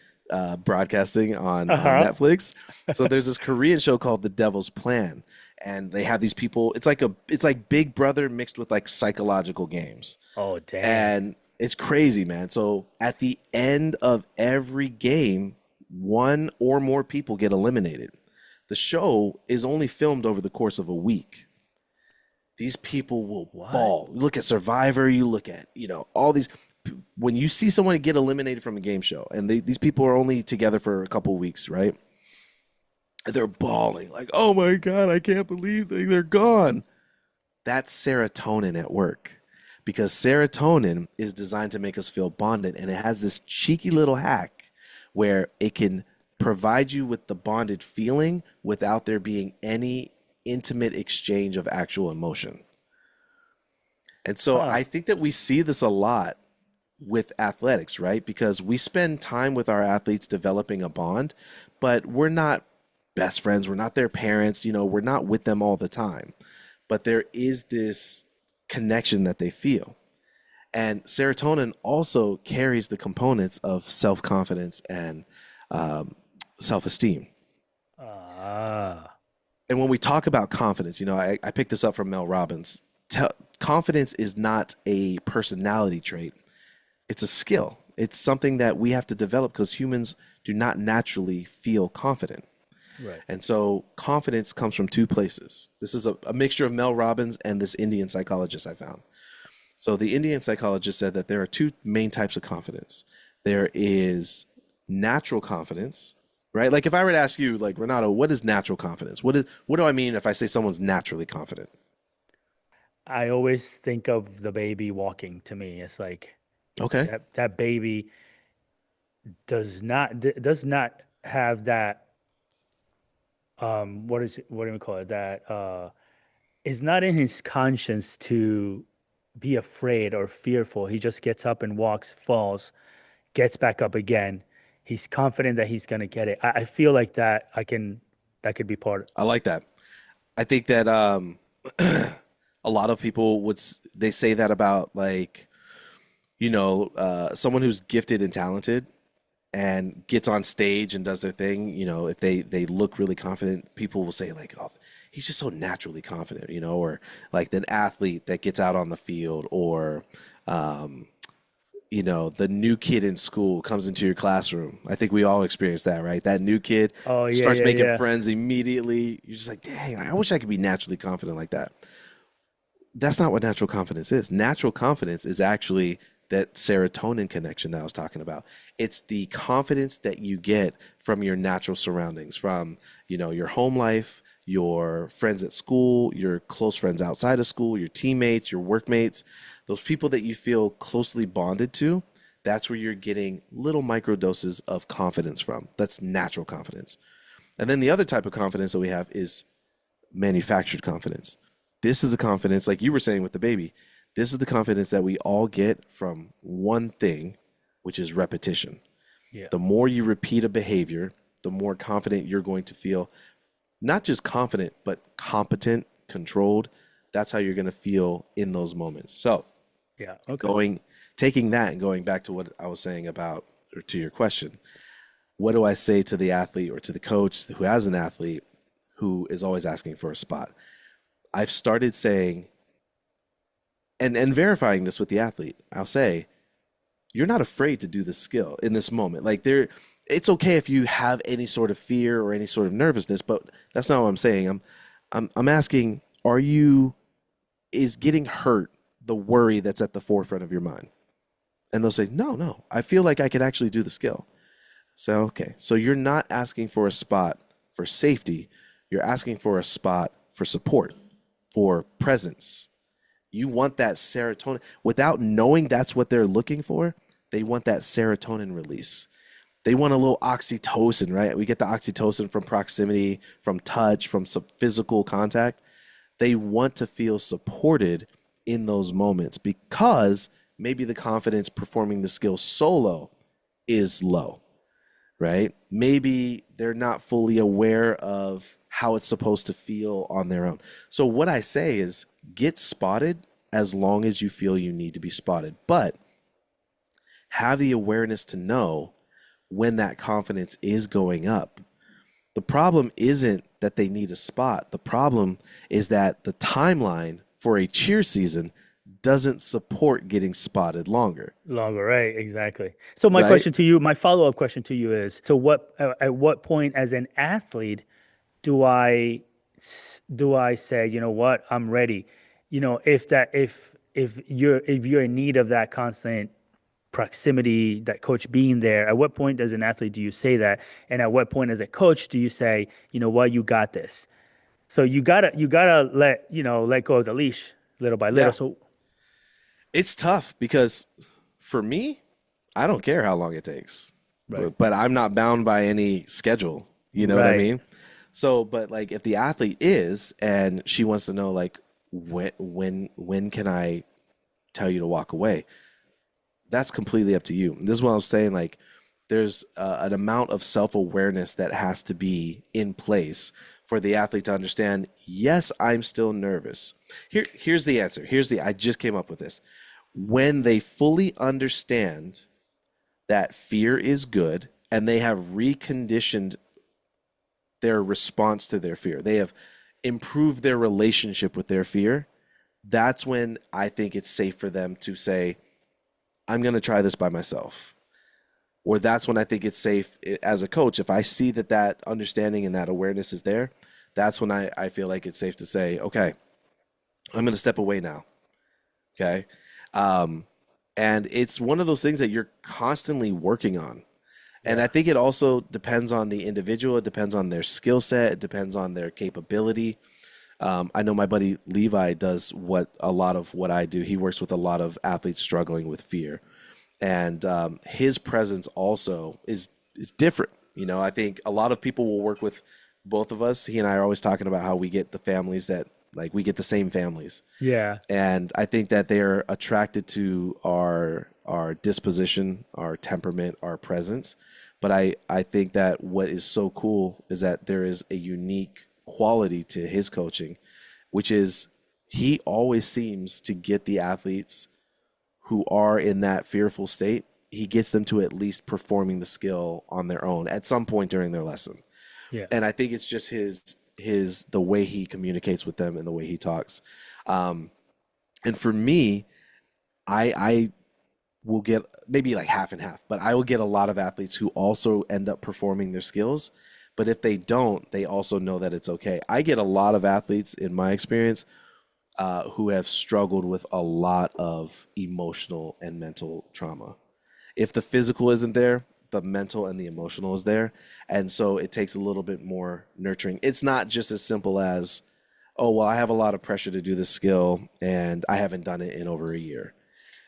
broadcasting on Uh-huh. Netflix. So there's this Korean show called The Devil's Plan, and they have these people. It's like Big Brother mixed with like psychological games, Oh, dang. and it's crazy, man. So at the end of every game, one or more people get eliminated. The show is only filmed over the course of a week. These people will What? ball. You look at Survivor, you look at, all these. When you see someone get eliminated from a game show, and these people are only together for a couple of weeks, right? They're bawling like, "Oh my God, I can't believe they're gone." That's serotonin at work, because serotonin is designed to make us feel bonded, and it has this cheeky little hack where it can provide you with the bonded feeling without there being any intimate exchange of actual emotion. And so Huh. I think that we see this a lot with athletics, right? Because we spend time with our athletes developing a bond, but we're not best friends. We're not their parents. We're not with them all the time. But there is this connection that they feel. And serotonin also carries the components of self confidence and self esteem. Ah. And when we talk about confidence, I picked this up from Mel Robbins. Confidence is not a personality trait, it's a skill. It's something that we have to develop because humans do not naturally feel confident. Right. And so confidence comes from two places. This is a mixture of Mel Robbins and this Indian psychologist I found. So the Indian psychologist said that there are two main types of confidence. There is natural confidence, right? Like if I were to ask you, like, Renato, what is natural confidence? What do I mean if I say someone's naturally confident? I always think of the baby walking to me. It's like Okay. that baby does not have that what do we call it? That is not in his conscience to be afraid or fearful. He just gets up and walks, falls, gets back up again. He's confident that he's gonna get it. I feel like that could be part. I like that. I think that a lot of people they say that about, like, someone who's gifted and talented and gets on stage and does their thing. If they look really confident, people will say like, "Oh, he's just so naturally confident," or like an athlete that gets out on the field, or the new kid in school comes into your classroom. I think we all experience that, right? That new kid Oh yeah, starts yeah, making yeah. friends immediately. You're just like, dang, I wish I could be naturally confident like that. That's not what natural confidence is. Natural confidence is actually that serotonin connection that I was talking about. It's the confidence that you get from your natural surroundings, from, your home life, your friends at school, your close friends outside of school, your teammates, your workmates, those people that you feel closely bonded to. That's where you're getting little micro doses of confidence from. That's natural confidence. And then the other type of confidence that we have is manufactured confidence. This is the confidence, like you were saying with the baby, this is the confidence that we all get from one thing, which is repetition. Yeah. The more you repeat a behavior, the more confident you're going to feel. Not just confident, but competent, controlled. That's how you're going to feel in those moments. So, Yeah. Okay. taking that and going back to what I was saying about, or to your question, what do I say to the athlete or to the coach who has an athlete who is always asking for a spot? I've started saying, and verifying this with the athlete. I'll say, you're not afraid to do this skill in this moment. Like, it's okay if you have any sort of fear or any sort of nervousness, but that's not what I'm saying. I'm asking, is getting hurt the worry that's at the forefront of your mind? And they'll say, no, I feel like I could actually do the skill. So, okay. So you're not asking for a spot for safety. You're asking for a spot for support, for presence. You want that serotonin. Without knowing that's what they're looking for, they want that serotonin release. They want a little oxytocin, right? We get the oxytocin from proximity, from touch, from some physical contact. They want to feel supported in those moments because maybe the confidence performing the skill solo is low, right? Maybe they're not fully aware of how it's supposed to feel on their own. So what I say is get spotted as long as you feel you need to be spotted, but have the awareness to know when that confidence is going up. The problem isn't that they need a spot. The problem is that the timeline for a cheer season doesn't support getting spotted longer, Longer, right? Exactly. So my right? question to you, my follow-up question to you is: so what? At what point, as an athlete, do I say, you know what, I'm ready? If you're in need of that constant proximity, that coach being there, at what point as an athlete do you say that? And at what point as a coach do you say, you know what, you got this? So you gotta let go of the leash little by little. Yeah. So It's tough because for me, I don't care how long it takes, right, but I'm not bound by any schedule. You know what I right, mean? So, but like if the athlete is and she wants to know like when can I tell you to walk away? That's completely up to you. And this is what I was saying. Like there's an amount of self-awareness that has to be in place for the athlete to understand, yes, I'm still nervous. Here's the answer. I just came up with this. When they fully understand that fear is good and they have reconditioned their response to their fear, they have improved their relationship with their fear, that's when I think it's safe for them to say, I'm going to try this by myself. Or that's when I think it's safe as a coach. If I see that understanding and that awareness is there, that's when I feel like it's safe to say, okay, I'm going to step away now. Okay. And it's one of those things that you're constantly working on. And yeah, I think it also depends on the individual. It depends on their skill set. It depends on their capability. I know my buddy Levi does a lot of what I do. He works with a lot of athletes struggling with fear, and his presence also is different. You know, I think a lot of people will work with both of us. He and I are always talking about how we get the families that like we get the same families, yeah, and I think that they're attracted to our disposition, our temperament, our presence. But I think that what is so cool is that there is a unique quality to his coaching, which is he always seems to get the athletes who are in that fearful state. He gets them to at least performing the skill on their own at some point during their lesson. yeah, And I think it's just his the way he communicates with them and the way he talks. And for me, I will get maybe like half and half, but I will get a lot of athletes who also end up performing their skills. But if they don't, they also know that it's okay. I get a lot of athletes in my experience who have struggled with a lot of emotional and mental trauma. If the physical isn't there, the mental and the emotional is there. And so it takes a little bit more nurturing. It's not just as simple as, oh, well, I have a lot of pressure to do this skill and I haven't done it in over a year.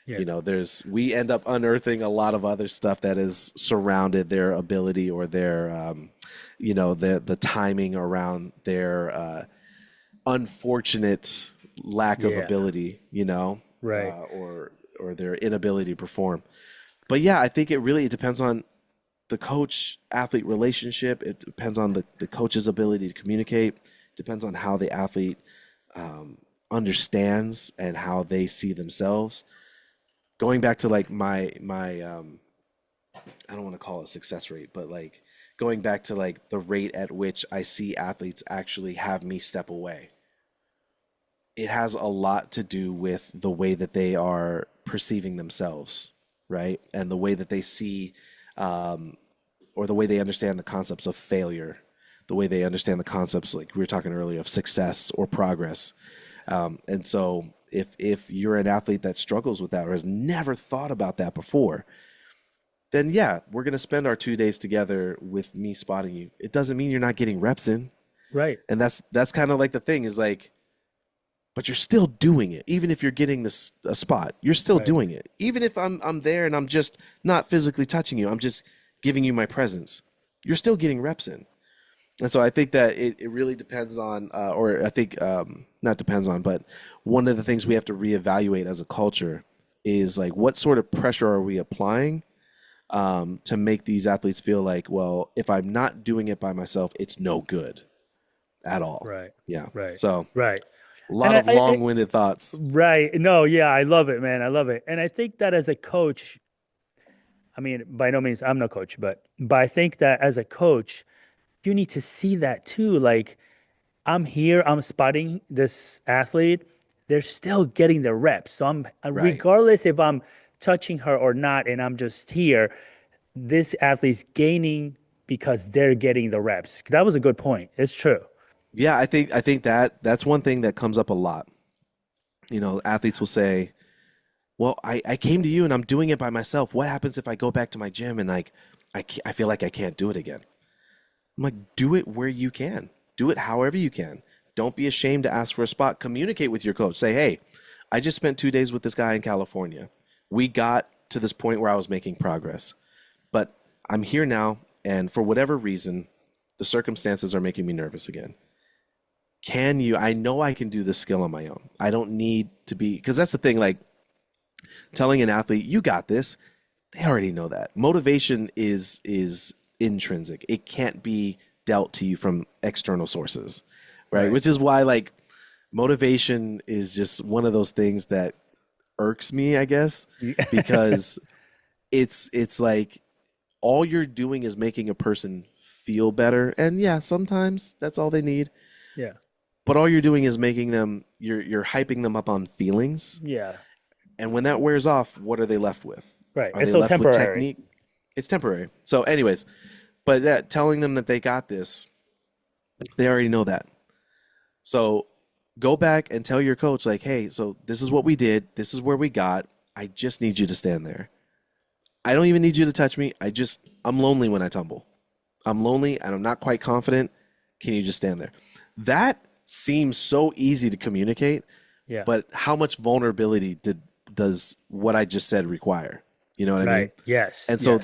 yeah, You know, we end up unearthing a lot of other stuff that has surrounded their ability or their, the timing around their unfortunate lack of yeah, ability, right. or their inability to perform. But yeah, I think it depends on the coach athlete relationship. It depends on the coach's ability to communicate. It depends on how the athlete understands and how they see themselves. Going back to like my I don't want to call it success rate, but like going back to like the rate at which I see athletes actually have me step away. It has a lot to do with the way that they are perceiving themselves, right? And the way that they see, or the way they understand the concepts of failure, the way they understand the concepts, like we were talking earlier, of success or progress. And so if you're an athlete that struggles with that or has never thought about that before, then yeah, we're going to spend our 2 days together with me spotting you. It doesn't mean you're not getting reps in. Right. And that's kind of like the thing is like, but you're still doing it. Even if you're getting this a spot, you're still Right. doing it. Even if I'm there and I'm just not physically touching you, I'm just giving you my presence. You're still getting reps in. And so I think that it really depends on, or I think not depends on, but one of the things we have to reevaluate as a culture is like what sort of pressure are we applying to make these athletes feel like, well, if I'm not doing it by myself, it's no good at all. Right. Yeah. Right. So Right. a And lot of long-winded thoughts. right. No, yeah, I love it, man. I love it. And I think that as a coach, I mean, by no means I'm no coach, but I think that as a coach, you need to see that too. Like I'm here, I'm spotting this athlete, they're still getting the reps. So I'm Right. regardless if I'm touching her or not, and I'm just here, this athlete's gaining because they're getting the reps. That was a good point. It's true. Yeah, I think that that's one thing that comes up a lot. You know, athletes will say, well, I came to you and I'm doing it by myself. What happens if I go back to my gym and like I feel like I can't do it again? I'm like, do it where you can. Do it however you can. Don't be ashamed to ask for a spot. Communicate with your coach. Say, hey, I just spent 2 days with this guy in California. We got to this point where I was making progress, but I'm here now. And for whatever reason, the circumstances are making me nervous again. Can you? I know I can do this skill on my own. I don't need to be, because that's the thing, like telling an athlete, you got this. They already know that. Motivation is intrinsic. It can't be dealt to you from external sources, right? Right. Which is why like motivation is just one of those things that irks me, I guess, because it's like all you're doing is making a person feel better. And yeah, sometimes that's all they need. Yeah. But all you're doing is making them you're hyping them up on feelings. Yeah. And when that wears off, what are they left with? Right. Are It's they so left with temporary. technique? It's temporary. So, anyways, but telling them that they got this, they already know that. So, go back and tell your coach, like, hey, so this is what we did. This is where we got. I just need you to stand there. I don't even need you to touch me. I'm lonely when I tumble. I'm lonely and I'm not quite confident. Can you just stand there? That seems so easy to communicate, Yeah. but how much vulnerability does what I just said require? You know what I mean? Right. Yes. And so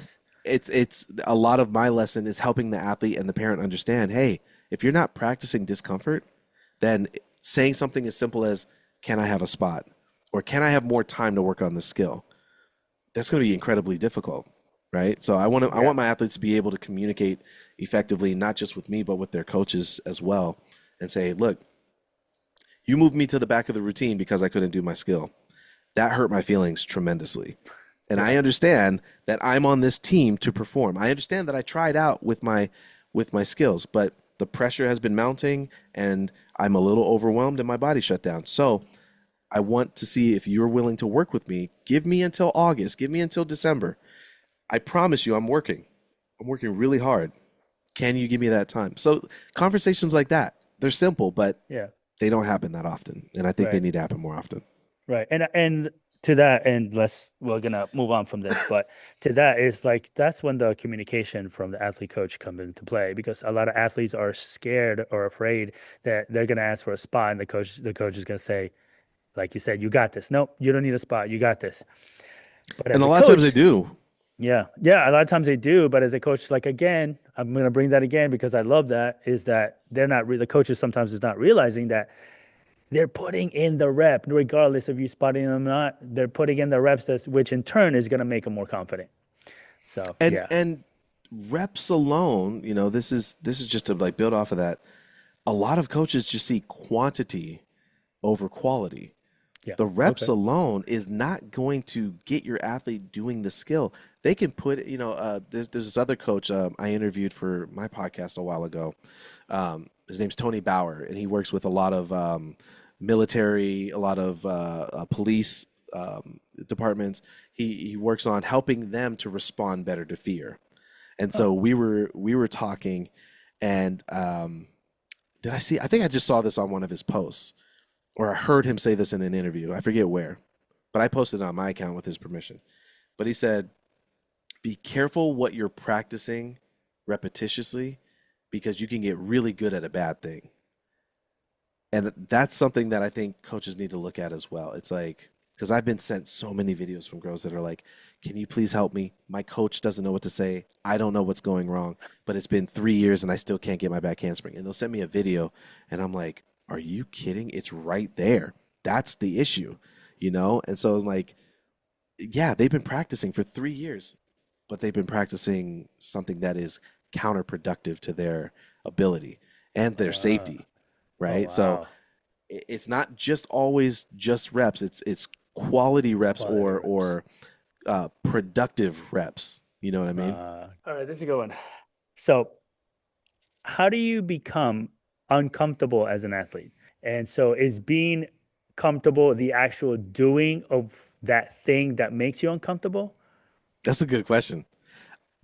Yes. it's a lot of my lesson is helping the athlete and the parent understand, hey, if you're not practicing discomfort, then saying something as simple as, can I have a spot? Or can I have more time to work on this skill? That's going to be incredibly difficult, right? So I Yeah. want my athletes to be able to communicate effectively, not just with me, but with their coaches as well, and say, look, you moved me to the back of the routine because I couldn't do my skill. That hurt my feelings tremendously. And I Yeah. understand that I'm on this team to perform. I understand that I tried out with my skills, but the pressure has been mounting and I'm a little overwhelmed and my body shut down. So I want to see if you're willing to work with me. Give me until August, give me until December. I promise you I'm working. I'm working really hard. Can you give me that time? So conversations like that, they're simple, but Yeah. they don't happen that often. And I think they Right. need to happen more often. Right. And to that, and we're gonna move on from this, but to that is like that's when the communication from the athlete coach come into play because a lot of athletes are scared or afraid that they're gonna ask for a spot and the coach is gonna say, like you said, you got this. Nope, you don't need a spot, you got this. But And as a a lot of times they coach, do. yeah, yeah, a lot of times they do, but as a coach, like again, I'm gonna bring that again because I love that, is that they're not the coaches sometimes is not realizing that they're putting in the rep, regardless of you spotting them or not. They're putting in the reps, which in turn is going to make them more confident. So yeah, And reps alone, this is just to like build off of that. A lot of coaches just see quantity over quality. yeah, The reps okay, alone is not going to get your athlete doing the skill. They can put, there's this other coach I interviewed for my podcast a while ago. His name's Tony Bauer, and he works with a lot of military, a lot of police departments. He works on helping them to respond better to fear. And oh, so we were talking, and did I see? I think I just saw this on one of his posts, or I heard him say this in an interview. I forget where, but I posted it on my account with his permission. But he said, "Be careful what you're practicing repetitiously, because you can get really good at a bad thing. And that's something that I think coaches need to look at as well. It's like, because I've been sent so many videos from girls that are like, can you please help me? My coach doesn't know what to say. I don't know what's going wrong, but it's been 3 years and I still can't get my back handspring. And they'll send me a video and I'm like, are you kidding? It's right there. That's the issue, you know? And so I'm like, yeah, they've been practicing for 3 years, but they've been practicing something that is counterproductive to their ability and their safety, Oh, right? So wow. it's not just always just reps. It's quality reps Quality reps. or productive reps. You know what I mean? All right, this is a good one. So, how do you become uncomfortable as an athlete? And so, is being comfortable the actual doing of that thing that makes you uncomfortable? That's a good question.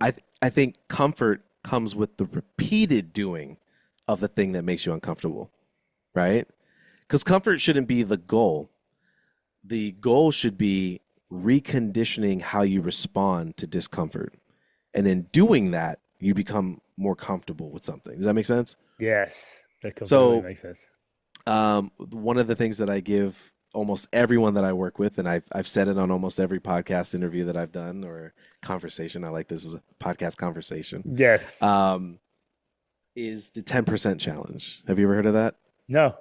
I think comfort comes with the repeated doing of the thing that makes you uncomfortable, right? Because comfort shouldn't be the goal. The goal should be reconditioning how you respond to discomfort. And in doing that, you become more comfortable with something. Does that make sense? Yes, that completely So, makes sense. one of the things that I give almost everyone that I work with, and I've said it on almost every podcast interview that I've done or conversation. I like this as a podcast conversation. Yes. Is the 10% challenge. Have you ever heard of that? No.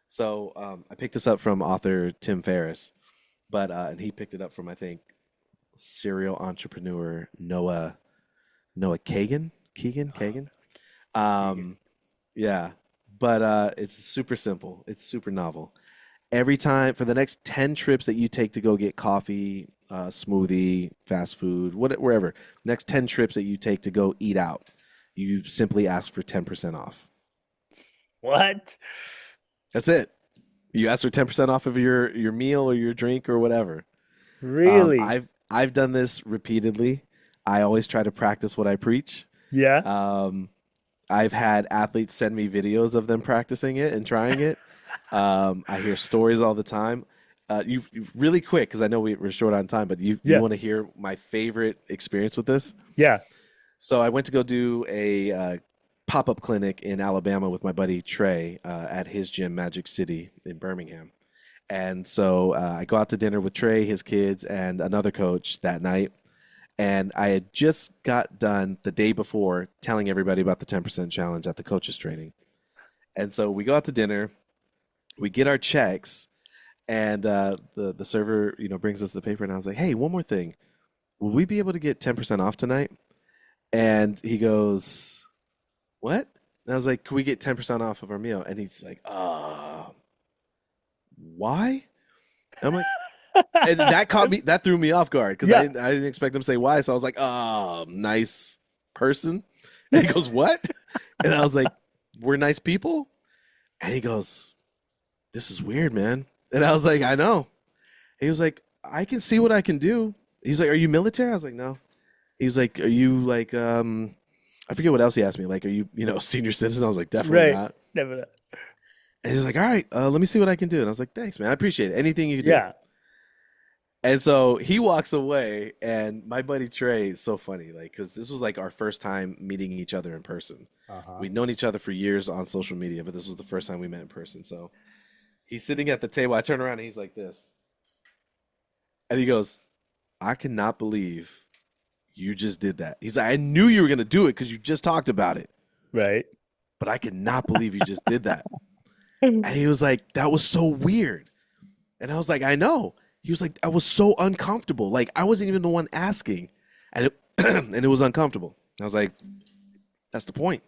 So I picked this up from author Tim Ferriss, but and he picked it up from I think serial entrepreneur Noah Kagan. Yeah, but it's super simple. It's super novel. Every time for the next 10 trips that you take to go get coffee, smoothie, fast food, wherever, next 10 trips that you take to go eat out, you simply ask for 10% off. What? That's it. You ask for 10% off of your meal or your drink or whatever. Really? I've done this repeatedly. I always try to practice what I preach. Yeah. Um, I've had athletes send me videos of them practicing it and trying it. I hear stories all the time. You really quick because I know we're short on time, but you Yeah. want to hear my favorite experience with this? Yeah. So I went to go do a pop-up clinic in Alabama with my buddy Trey at his gym, Magic City in Birmingham. And so I go out to dinner with Trey, his kids, and another coach that night. And I had just got done the day before telling everybody about the 10% challenge at the coaches training. And so we go out to dinner, we get our checks, and the server, brings us the paper, and I was like, "Hey, one more thing. Will we be able to get 10% off tonight?" And he goes, "What?" And I was like, "Can we get 10% off of our meal?" And he's like, why?" I'm like, and that threw me off guard because Yeah. I didn't expect him to say why. So I was like, "Oh, nice person." And he goes, "What?" And I was like, "We're nice people." And he goes, "This is weird, man." And I was like, "I know." He was like, "I can see what I can do." He's like, "Are you military?" I was like, "No." He was like, "Are you like I forget what else he asked me. Like, are you, senior citizen?" I was like, "Definitely Right. not." Never. And he's like, "All right, let me see what I can do." And I was like, "Thanks, man. I appreciate it. Anything you can do." Yeah. And so he walks away, and my buddy Trey is so funny, like, because this was like our first time meeting each other in person. Uh-huh. We'd known each other for years on social media, but this was the first time we met in person. So he's sitting at the table. I turn around and he's like this. And he goes, "I cannot believe you just did that." He's like, "I knew you were going to do it because you just talked about it, Right. but I cannot believe you just did that." And he was like, "That was so weird." And I was like, "I know." He was like, "I was so uncomfortable. Like, I wasn't even the one asking." And it, and it was uncomfortable. I was like, "That's the point.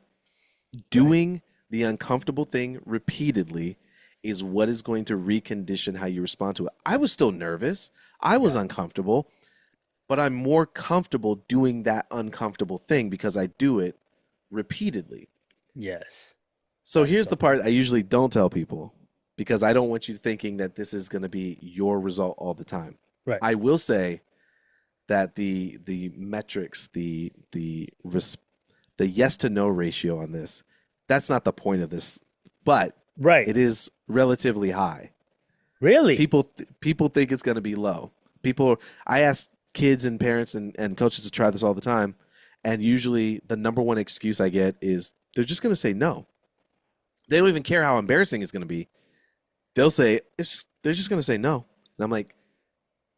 Doing the uncomfortable thing repeatedly is what is going to recondition how you respond to it." I was still nervous. I was Yeah. uncomfortable, but I'm more comfortable doing that uncomfortable thing because I do it repeatedly. Yes. So That's here's so the part I usually don't tell people because I don't want you thinking that this is going to be your result all the time. right. I will say that the metrics, the yes to no ratio on this, that's not the point of this, but Right. it is relatively high. Really? People think it's going to be low. I ask kids and parents and coaches to try this all the time, and usually the number one excuse I get is they're just going to say no. They don't even care how embarrassing it's going to be. They'll say, they're just going to say no. And I'm like,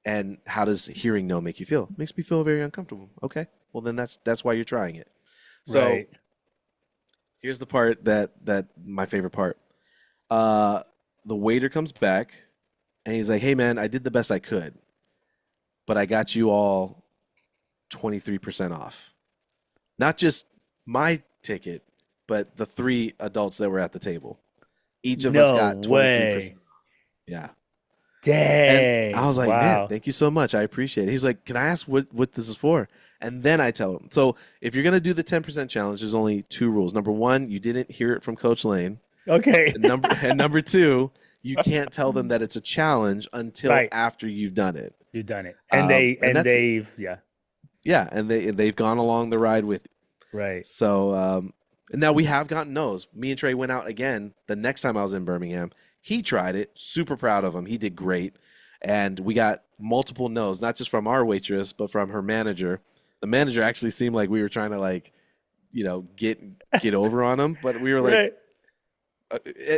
and how does hearing no make you feel? It makes me feel very uncomfortable. Okay. Well, then that's why you're trying it. So Right. here's the part that my favorite part. The waiter comes back and he's like, "Hey man, I did the best I could, but I got you all 23% off. Not just my ticket, but the three adults that were at the table. Each of us No got 23%. way. Yeah." And I Dang. was like, "Man, Wow. thank you so much. I appreciate it." He's like, "Can I ask what this is for?" And then I tell him. So if you're gonna do the 10% challenge, there's only two rules. Number one, you didn't hear it from Coach Lane. Okay. And number two, you can't tell them that it's a challenge until Right. after you've done it. You've done it. And they And and that's it. they've yeah. Yeah, and they've gone along the ride with you. Right. So and now we have gotten no's. Me and Trey went out again the next time I was in Birmingham. He tried it. Super proud of him. He did great. And we got multiple no's, not just from our waitress, but from her manager. The manager actually seemed like we were trying to like, get over on him, but we were like, Right.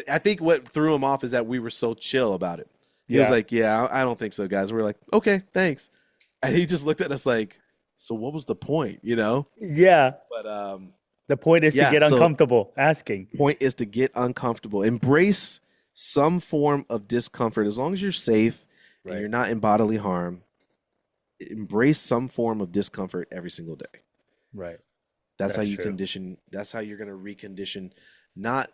I think what threw him off is that we were so chill about it. He was Yeah. like, "Yeah, I don't think so, guys." We were like, "Okay, thanks." And he just looked at us like, "So what was the point?" Yeah. But The point is to yeah. get So uncomfortable asking. point is to get uncomfortable, embrace some form of discomfort as long as you're safe and Right. you're not in bodily harm. Embrace some form of discomfort every single day. Right. That's how That's you true. condition. That's how you're going to recondition. Not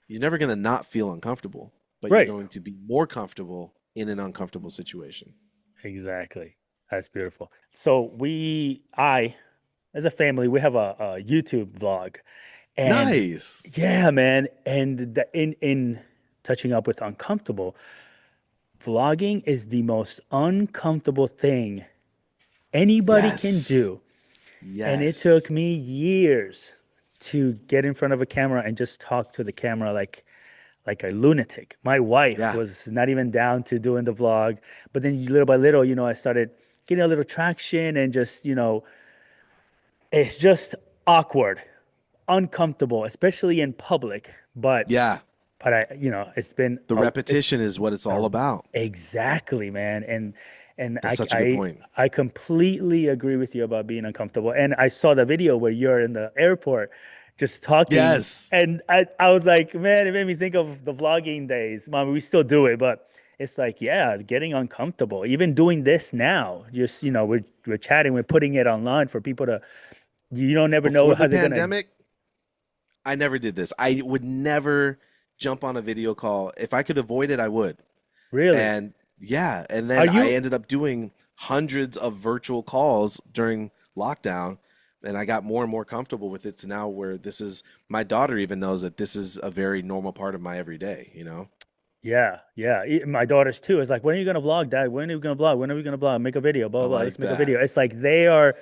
You're never going to not feel uncomfortable, but you're Right. going to be more comfortable in an uncomfortable situation. Exactly. That's beautiful. So as a family, we have a YouTube vlog, and Nice. yeah, man. And in touching up with uncomfortable, vlogging is the most uncomfortable thing anybody can Yes. do. And it took Yes. me years to get in front of a camera and just talk to the camera like a lunatic. My wife Yeah. was not even down to doing the vlog, but then little by little, I started getting a little traction and just, it's just awkward, uncomfortable, especially in public. Yeah. But it's been The it's repetition is what it's all a, about. exactly, man. And That's such a good point. I completely agree with you about being uncomfortable. And I saw the video where you're in the airport just talking, Yes. and I was like, man, it made me think of the vlogging days. Mom, we still do it, but it's like, yeah, getting uncomfortable. Even doing this now, just we're chatting, we're putting it online for people to. You don't never know Before how the they're gonna. pandemic, I never did this. I would never jump on a video call. If I could avoid it, I would. Really? And yeah, and Are then I you ended up doing hundreds of virtual calls during lockdown, and I got more and more comfortable with it to now where this is my daughter even knows that this is a very normal part of my everyday. Yeah, yeah. My daughters too. It's like, when are you gonna vlog, Dad? When are you gonna vlog? When are we gonna vlog? Make a video, blah I blah blah. like Let's make a that. video. It's like they're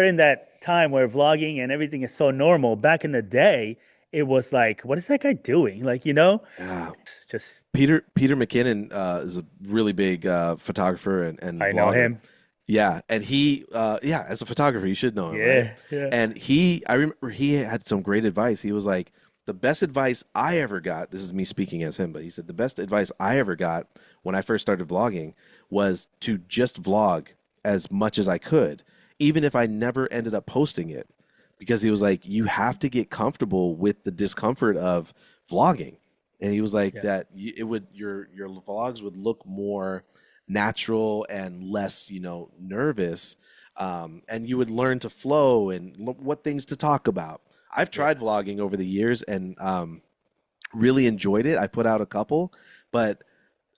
in that time where vlogging and everything is so normal. Back in the day, it was like, what is that guy doing? Yeah. Just Peter McKinnon is a really big photographer and I know blogger. him. Yeah, and yeah, as a photographer, you should know him, right? Yeah, yeah. And I remember he had some great advice. He was like, the best advice I ever got, this is me speaking as him, but he said the best advice I ever got when I first started vlogging was to just vlog as much as I could, even if I never ended up posting it, because he was like, you have to get comfortable with the discomfort of vlogging. And he was like Yeah. that it would your vlogs would look more natural and less, nervous, and you would learn to flow and what things to talk about. I've Yeah. tried vlogging over the years and really enjoyed it. I put out a couple, but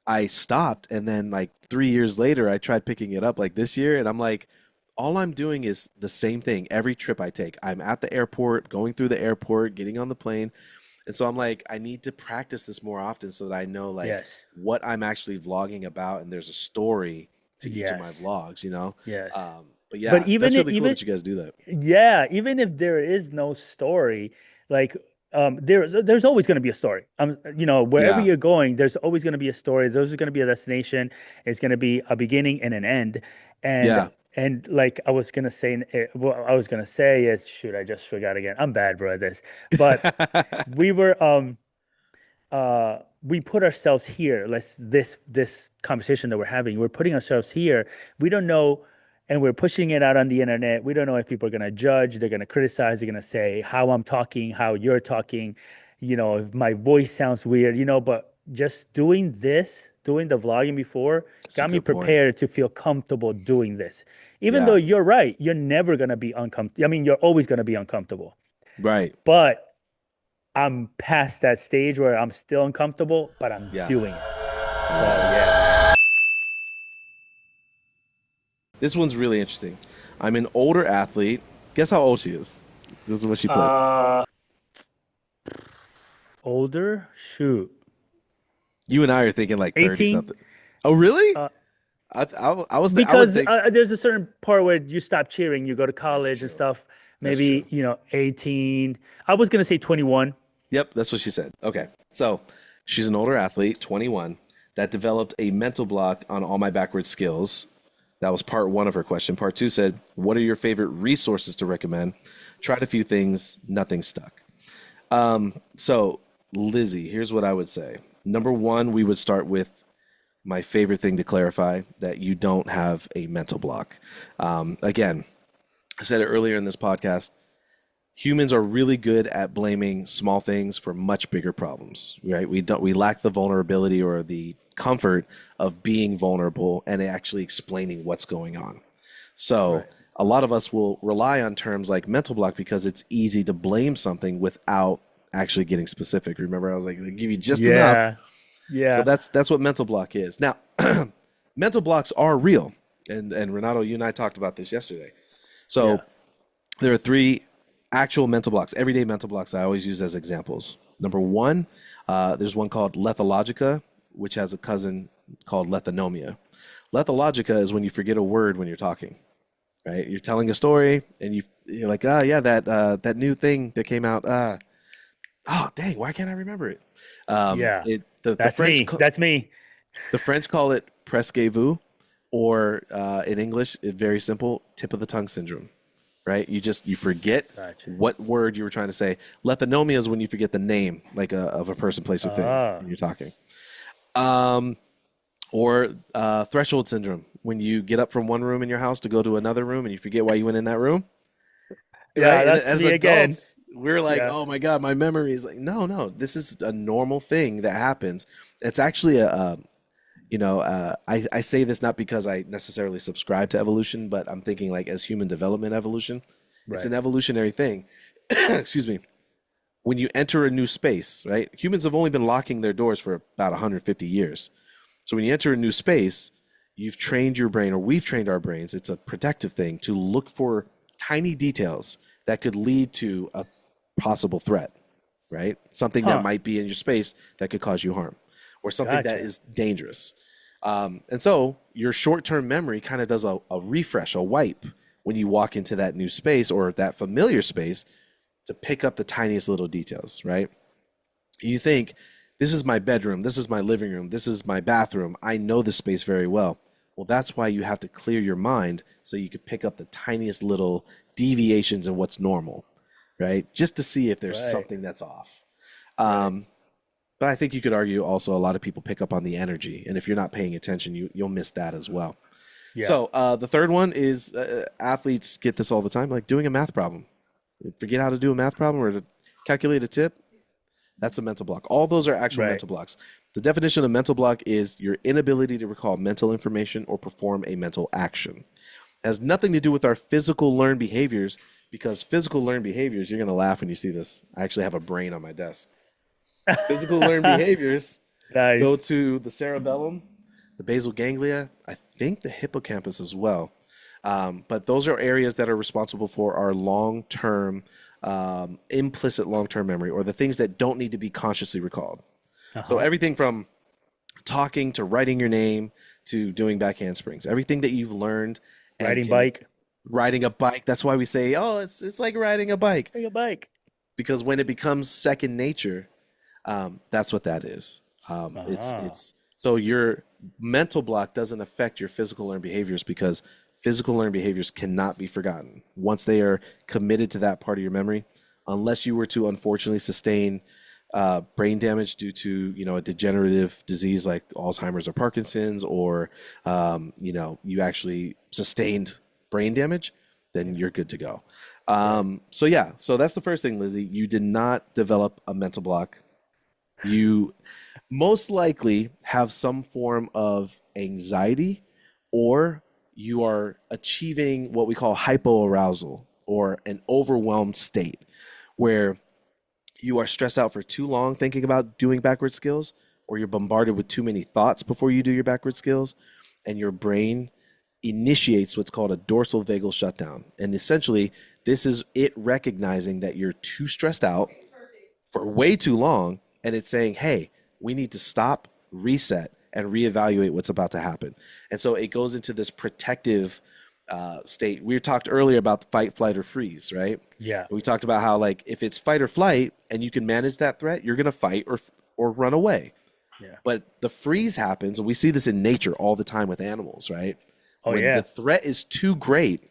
I stopped, and then like 3 years later, I tried picking it up like this year, and I'm like, all I'm doing is the same thing every trip I take. I'm at the airport, going through the airport, getting on the plane, and so I'm like, I need to practice this more often so that I know like Yes. what I'm actually vlogging about, and there's a story to each of my Yes. vlogs. Yes. But But yeah, that's really cool that you guys do that. yeah, even if there is no story, like there's always going to be a story. Wherever Yeah, you're going, there's always going to be a story. There's going to be a destination. It's going to be a beginning and an end. And yeah, And like what I was gonna say is, shoot, I just forgot again. I'm bad, bro, at this. But we were we put ourselves here. This conversation that we're having, we're putting ourselves here. We don't know, and we're pushing it out on the internet. We don't know if people are gonna judge, they're gonna criticize, they're gonna say how I'm talking, how you're talking, if my voice sounds weird, but just doing the vlogging before That's a got me good point. prepared to feel comfortable doing this. Even though Yeah. you're right, you're never gonna be uncomfortable. I mean, you're always gonna be uncomfortable. Right. But I'm past that stage where I'm still uncomfortable, but I'm Yeah. doing it. So yeah. This one's really interesting. I'm an older athlete. Guess how old she is? This is what she put. Uh, older? Shoot. You and I are thinking like 30 18? something. Oh, really? Uh, I would because think there's a certain part where you stop cheering, you go to that's college and true. stuff. That's true. Maybe, 18. I was gonna say 21. Yep, that's what she said. Okay. So she's an older athlete, 21, that developed a mental block on all my backward skills. That was part one of her question. Part two said, what are your favorite resources to recommend? Tried a few things, nothing stuck. So, Lizzie, here's what I would say. Number one, we would start with my favorite thing to clarify that you don't have a mental block. Again, I said it earlier in this podcast. Humans are really good at blaming small things for much bigger problems, right? We lack the vulnerability or the comfort of being vulnerable and actually explaining what's going on. So Right. a lot of us will rely on terms like mental block because it's easy to blame something without actually getting specific. Remember, I was like, give you just enough. Yeah. So Yeah. that's what mental block is. Now, mental blocks are real, and Renato, you and I talked about this yesterday. So Yeah. there are three actual mental blocks, everyday mental blocks I always use as examples. Number one, there's one called lethologica, which has a cousin called lethonomia. Lethologica is when you forget a word when you're talking, right? You're telling a story and you're like, yeah, that new thing that came out. Oh, dang, why can't I remember it? Yeah. The That's French me. That's me. the French call it presque-vous, or in English, it's very simple, tip of the tongue syndrome, right? You forget Gotcha. what word you were trying to say. Lethonomia is when you forget the name, like of a person, place, or thing when Ah. you're talking. Or threshold syndrome, when you get up from one room in your house to go to another room and you forget why you went in that room, Yeah, right? And that's as me again. adults, we're like, Yeah. oh my God, my memory is like, no, this is a normal thing that happens. It's actually I say this not because I necessarily subscribe to evolution, but I'm thinking like as human development evolution, it's Right. an evolutionary thing. Excuse me. When you enter a new space, right? Humans have only been locking their doors for about 150 years. So when you enter a new space, you've trained your brain, or we've trained our brains, it's a protective thing to look for tiny details that could lead to a possible threat, right? Something that Huh. might be in your space that could cause you harm, or something that Gotcha. is dangerous. And so your short term memory kind of does a refresh, a wipe when you walk into that new space or that familiar space to pick up the tiniest little details, right? You think, this is my bedroom, this is my living room, this is my bathroom. I know this space very well. Well, that's why you have to clear your mind so you could pick up the tiniest little deviations in what's normal, right? Just to see if there's Right. something that's off. Right. But I think you could argue also a lot of people pick up on the energy, and if you're not paying attention, you'll miss that as well. Yeah. So the third one is athletes get this all the time, like doing a math problem. Forget how to do a math problem or to calculate a tip. That's a mental block. All those are actual Right. mental blocks. The definition of mental block is your inability to recall mental information or perform a mental action. It has nothing to do with our physical learned behaviors, because physical learned behaviors, you're going to laugh when you see this. I actually have a brain on my desk. Physical learned behaviors go Nice. to the cerebellum, the basal ganglia, I think the hippocampus as well. But those are areas that are responsible for our long term, implicit long term memory, or the things that don't need to be consciously recalled. So Uh-huh. everything from talking to writing your name to doing back handsprings, everything that you've learned and Riding can, bike. riding a bike. That's why we say, oh, it's like riding a bike, Riding a bike. because when it becomes second nature, that's what that is. Ah. It's so your mental block doesn't affect your physical learned behaviors because physical learned behaviors cannot be forgotten. Once they are committed to that part of your memory, unless you were to unfortunately sustain brain damage due to a degenerative disease like Alzheimer's or Parkinson's, or you actually sustained brain damage, then you're good to go. So that's the first thing, Lizzie. You did not develop a mental block. You most likely have some form of anxiety, or you are achieving what we call hypoarousal, or an overwhelmed state, where you are stressed out for too long thinking about doing backward skills, or you're bombarded with too many thoughts before you do your backward skills, and your brain initiates what's called a dorsal vagal shutdown. And essentially, this is it recognizing that you're too stressed out for way too long, and it's saying, hey, we need to stop, reset, and reevaluate what's about to happen. And so it goes into this protective state. We talked earlier about fight, flight, or freeze, right? Yeah. We talked about how, like, if it's fight or flight and you can manage that threat, you're going to fight or run away. Yeah. But the freeze happens, and we see this in nature all the time with animals, right? Oh, when the threat is too great,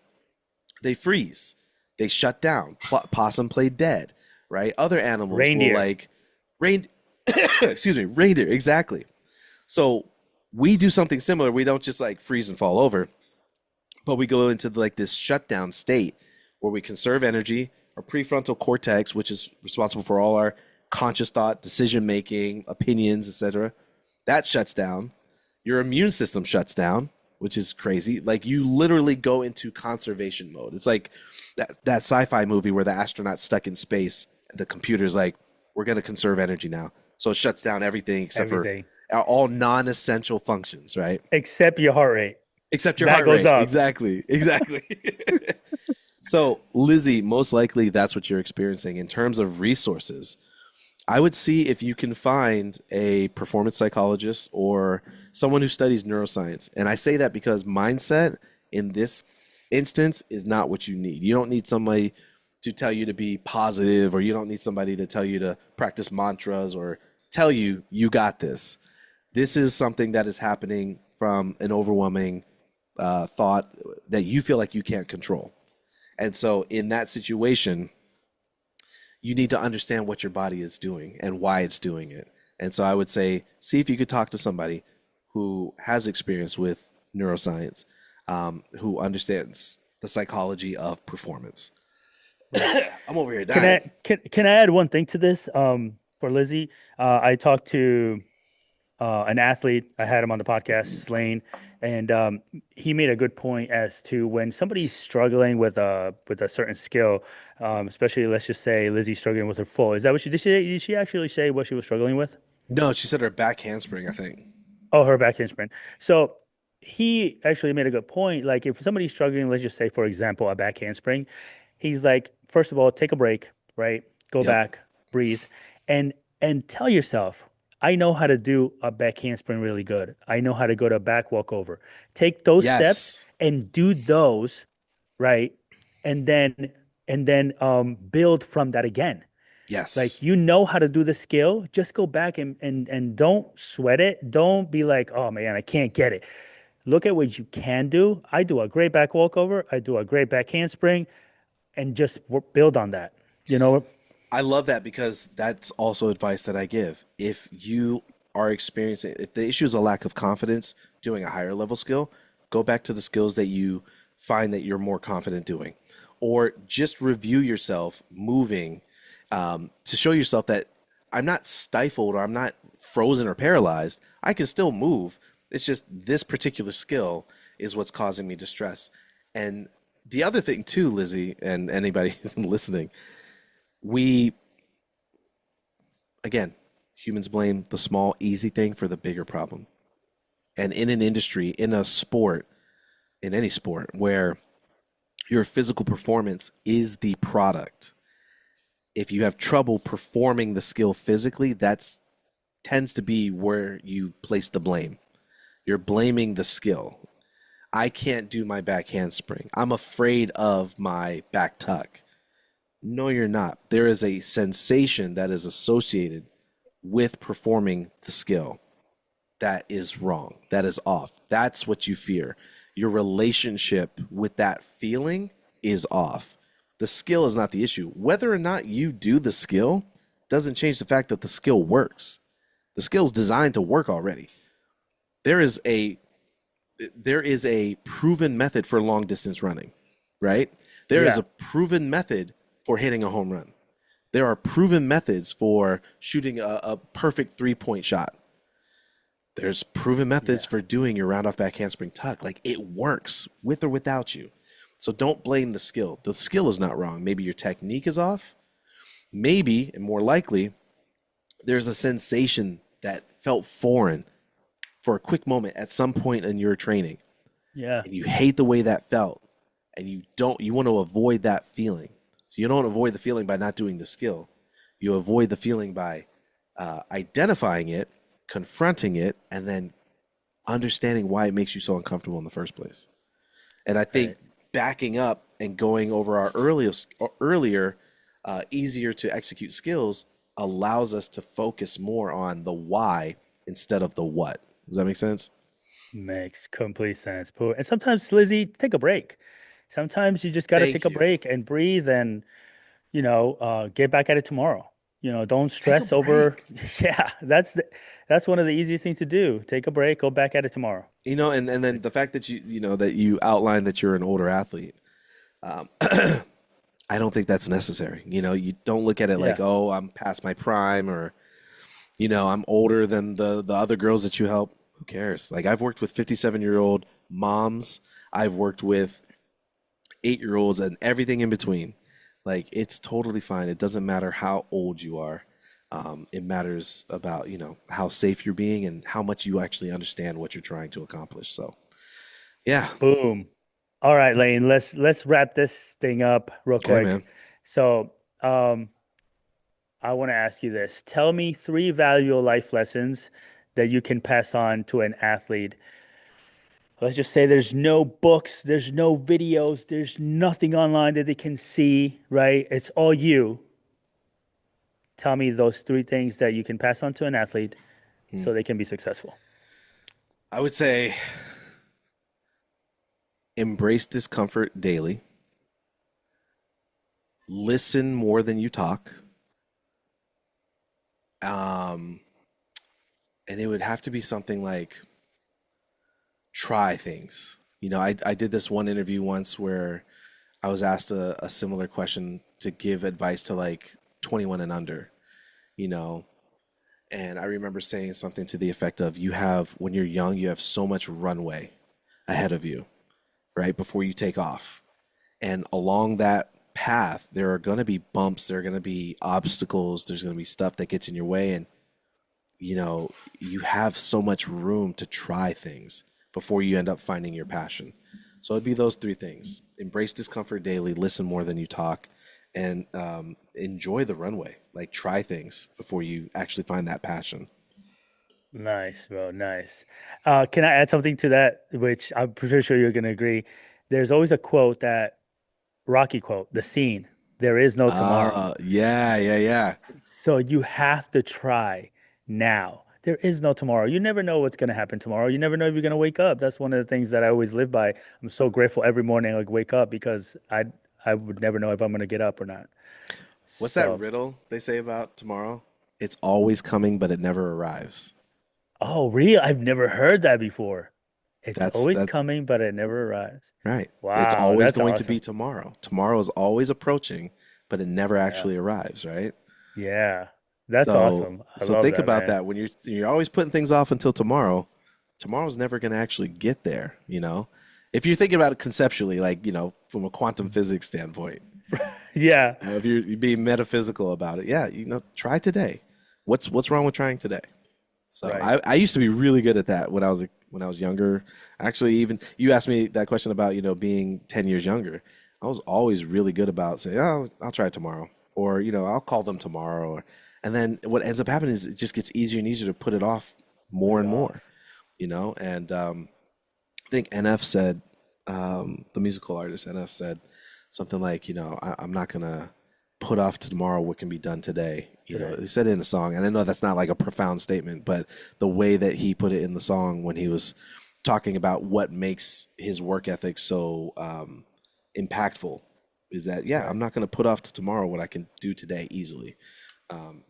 they freeze. They shut down. Possum play dead, right? Other animals Reindeer. will reindeer, exactly. So we do something similar. We don't just like freeze and fall over, but we go into this shutdown state where we conserve energy. Our prefrontal cortex, which is responsible for all our conscious thought, decision making, opinions, etc., that shuts down. Your immune system shuts down, which is crazy. Like, you literally go into conservation mode. It's like that sci-fi movie where the astronaut's stuck in space. The computer's like, we're going to conserve energy now. So it shuts down everything except for all non-essential functions, right? Except your heart rate. Except your That heart goes rate. up. Exactly. So, Lizzie, most likely that's what you're experiencing. In terms of resources, I would see if you can find a performance psychologist or someone who studies neuroscience. And I say that because mindset in this instance is not what you need. You don't need somebody to tell you to be positive, or you don't need somebody to tell you to practice mantras or tell you you got this. This is something that is happening from an overwhelming thought that you feel like you can't control. And so in that situation, you need to understand what your body is doing and why it's doing it. And so I would say, see if you could talk to somebody who has experience with neuroscience, who understands the psychology of performance. I'm over here dying. Can I add one thing to this? For Lizzie, I talked to an athlete. I had him on the podcast, Lane, and he made a good point as to when somebody's struggling with a certain skill, especially, let's just say Lizzie's struggling with her full. Is that what did she actually say what she was struggling with? No, she said her back handspring, I think. Oh, her back handspring. So he actually made a good point. Like, if somebody's struggling, let's just say, for example, a back handspring, he's like, first of all, take a break, right? Go Yep. back, breathe, and tell yourself, I know how to do a back handspring really good. I know how to go to a back walkover. Take those steps Yes. and do those, right? And then build from that again. Yes. Like, you know how to do the skill, just go back and don't sweat it. Don't be like, oh man, I can't get it. Look at what you can do. I do a great back walkover. I do a great back handspring, and just build on that. You know, I love that, because that's also advice that I give. If you are experiencing, if the issue is a lack of confidence doing a higher level skill, go back to the skills that you find that you're more confident doing, or just review yourself moving to show yourself that I'm not stifled, or I'm not frozen or paralyzed. I can still move. It's just this particular skill is what's causing me distress. And the other thing too, Lizzie, and anybody listening, again, humans blame the small, easy thing for the bigger problem. And in an industry, in a sport, in any sport where your physical performance is the product, if you have trouble performing the skill physically, that tends to be where you place the blame. You're blaming the skill. I can't do my back handspring. I'm afraid of my back tuck. No, you're not. There is a sensation that is associated with performing the skill that is wrong, that is off. That's what you fear. your relationship with that feeling is off. The skill is not the issue. Whether or not you do the skill doesn't change the fact that the skill works. The skill is designed to work already. There is a proven method for long distance running, right? There is Yeah. a proven method for hitting a home run. There are proven methods for shooting a perfect 3-point shot. There's proven methods Yeah. for doing your round off back handspring tuck. Like, it works with or without you. So don't blame the skill. The skill is not wrong. Maybe your technique is off. Maybe, and more likely, there's a sensation that felt foreign for a quick moment at some point in your training, Yeah. and you hate the way that felt, and you want to avoid that feeling. So you don't avoid the feeling by not doing the skill. You avoid the feeling by identifying it, confronting it, and then understanding why it makes you so uncomfortable in the first place. And I think Right. backing up and going over our earlier easier to execute skills allows us to focus more on the why instead of the what. Does that make sense? Makes complete sense. And sometimes, Lizzie, take a break. Sometimes you just got to take Thank a you. break and breathe and, get back at it tomorrow. Don't Take a stress over. break. Yeah, that's one of the easiest things to do. Take a break, go back at it tomorrow. And then the fact that that you outlined that you're an older athlete, I don't think that's necessary. You don't look at it like, Yeah. oh, I'm past my prime, or I'm older than the other girls that you help. Who cares? Like, I've worked with 57-year-old moms. I've worked with 8-year-olds and everything in between. Like, it's totally fine. It doesn't matter how old you are. It matters about, how safe you're being and how much you actually understand what you're trying to accomplish. So, yeah. Boom. All right, Lane, let's wrap this thing up real Okay, quick. man. So, I want to ask you this. Tell me three valuable life lessons that you can pass on to an athlete. Let's just say there's no books, there's no videos, there's nothing online that they can see, right? It's all you. Tell me those three things that you can pass on to an athlete Hmm. so they can be successful. I would say embrace discomfort daily, listen more than you talk. Um, and it would have to be something like try things. I did this one interview once where I was asked a similar question to give advice to like 21 and under, you know, and I remember saying something to the effect of, when you're young, you have so much runway ahead of you, right? Before you take off. And along that path, there are going to be bumps, there are going to be obstacles, there's going to be stuff that gets in your way. And, you have so much room to try things before you end up finding your passion. So it'd be those three things: embrace discomfort daily, listen more than you talk, and enjoy the runway. Like, try things before you actually find that passion. Nice, bro. Nice. Can I add something to that, which I'm pretty sure you're going to agree? There's always a quote that Rocky quote, the scene, there is no tomorrow. Yeah, yeah, yeah. So you have to try now. There is no tomorrow. You never know what's going to happen tomorrow. You never know if you're going to wake up. That's one of the things that I always live by. I'm so grateful every morning I wake up because I would never know if I'm going to get up or not. What's that So, riddle they say about tomorrow? It's always coming, but it never arrives. oh, real? I've never heard that before. It's That's always that coming, but it never arrives. right. It's Wow, always that's going to awesome. be tomorrow. Tomorrow is always approaching, but it never Yeah. actually arrives, right? Yeah. That's So awesome. I so love think that, about man. that when you're always putting things off until tomorrow. Tomorrow's never going to actually get there. If you're thinking about it conceptually, like, from a quantum physics standpoint, Yeah. if you're being metaphysical about it, yeah, try today. What's wrong with trying today? So Right. I used to be really good at that when I was younger. Actually, even you asked me that question about, being 10 years younger. I was always really good about saying, "Oh, I'll try it tomorrow," or, I'll call them tomorrow. And then what ends up happening is it just gets easier and easier to put it off Put more it and more, off. And I think NF said, the musical artist NF said something like, I'm not gonna put off to tomorrow what can be done today. Today. He said it in a song, and I know that's not like a profound statement, but the way that he put it in the song when he was talking about what makes his work ethic so impactful is that, yeah, Right. I'm not going to put off to tomorrow what I can do today easily.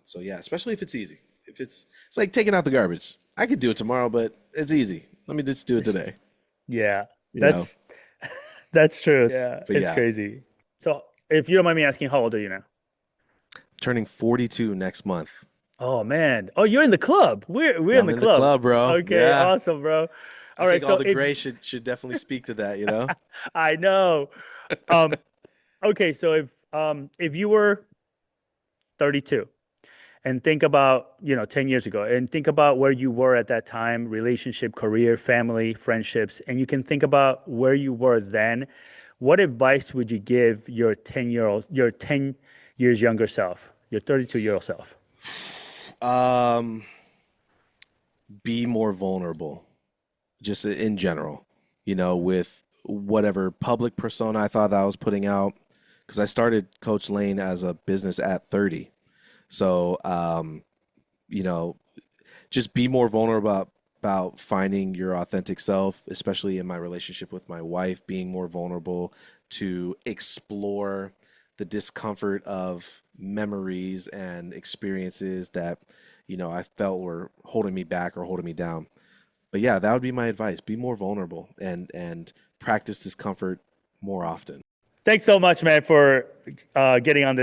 So yeah, especially if it's easy. If it's like taking out the garbage. I could do it tomorrow, but it's easy. Let me just do it today. Yeah, You know. that's that's true. Yeah, But it's yeah, crazy. So, if you don't mind me asking, how old are you now? turning 42 next month. Oh man. Oh, you're in the club. We're Yeah, in I'm the in the club. club, bro. Okay, Yeah. awesome, bro. I All right, think all so the if gray should definitely speak to that, you know? I know. Um, okay, so if you were 32 and think about, 10 years ago and think about where you were at that time, relationship, career, family, friendships, and you can think about where you were then, what advice would you give your 10 years younger self, your 32-year-old self? Um, be more vulnerable, just in general, with whatever public persona I thought that I was putting out. Because I started Coach Lane as a business at 30. So, you know, just be more vulnerable about finding your authentic self, especially in my relationship with my wife, being more vulnerable to explore the discomfort of memories and experiences that, I felt were holding me back or holding me down. But yeah, that would be my advice. Be more vulnerable and practice discomfort more often. Thanks so much, man, for getting on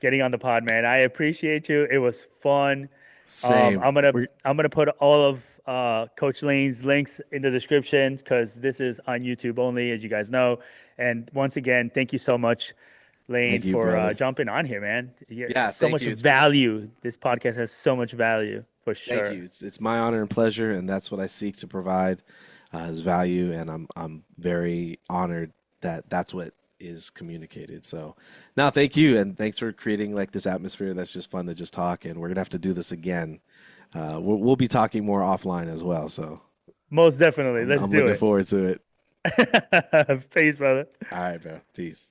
getting on the pod, man. I appreciate you. It was fun. Same. I'm gonna put all of Coach Lane's links in the description because this is on YouTube only, as you guys know. And once again, thank you so much, Lane, Thank you, for brother. jumping on here, man. Yeah, So thank much you. It's been value. This podcast has so much value for Thank sure. you. It's my honor and pleasure, and that's what I seek to provide as value. And I'm very honored that that's what is communicated. So, now thank you, and thanks for creating like this atmosphere that's just fun to just talk. And we're gonna have to do this again. We'll be talking more offline as well. So Most definitely. Let's I'm do looking forward to it. it. Peace, brother. All right, bro. Peace.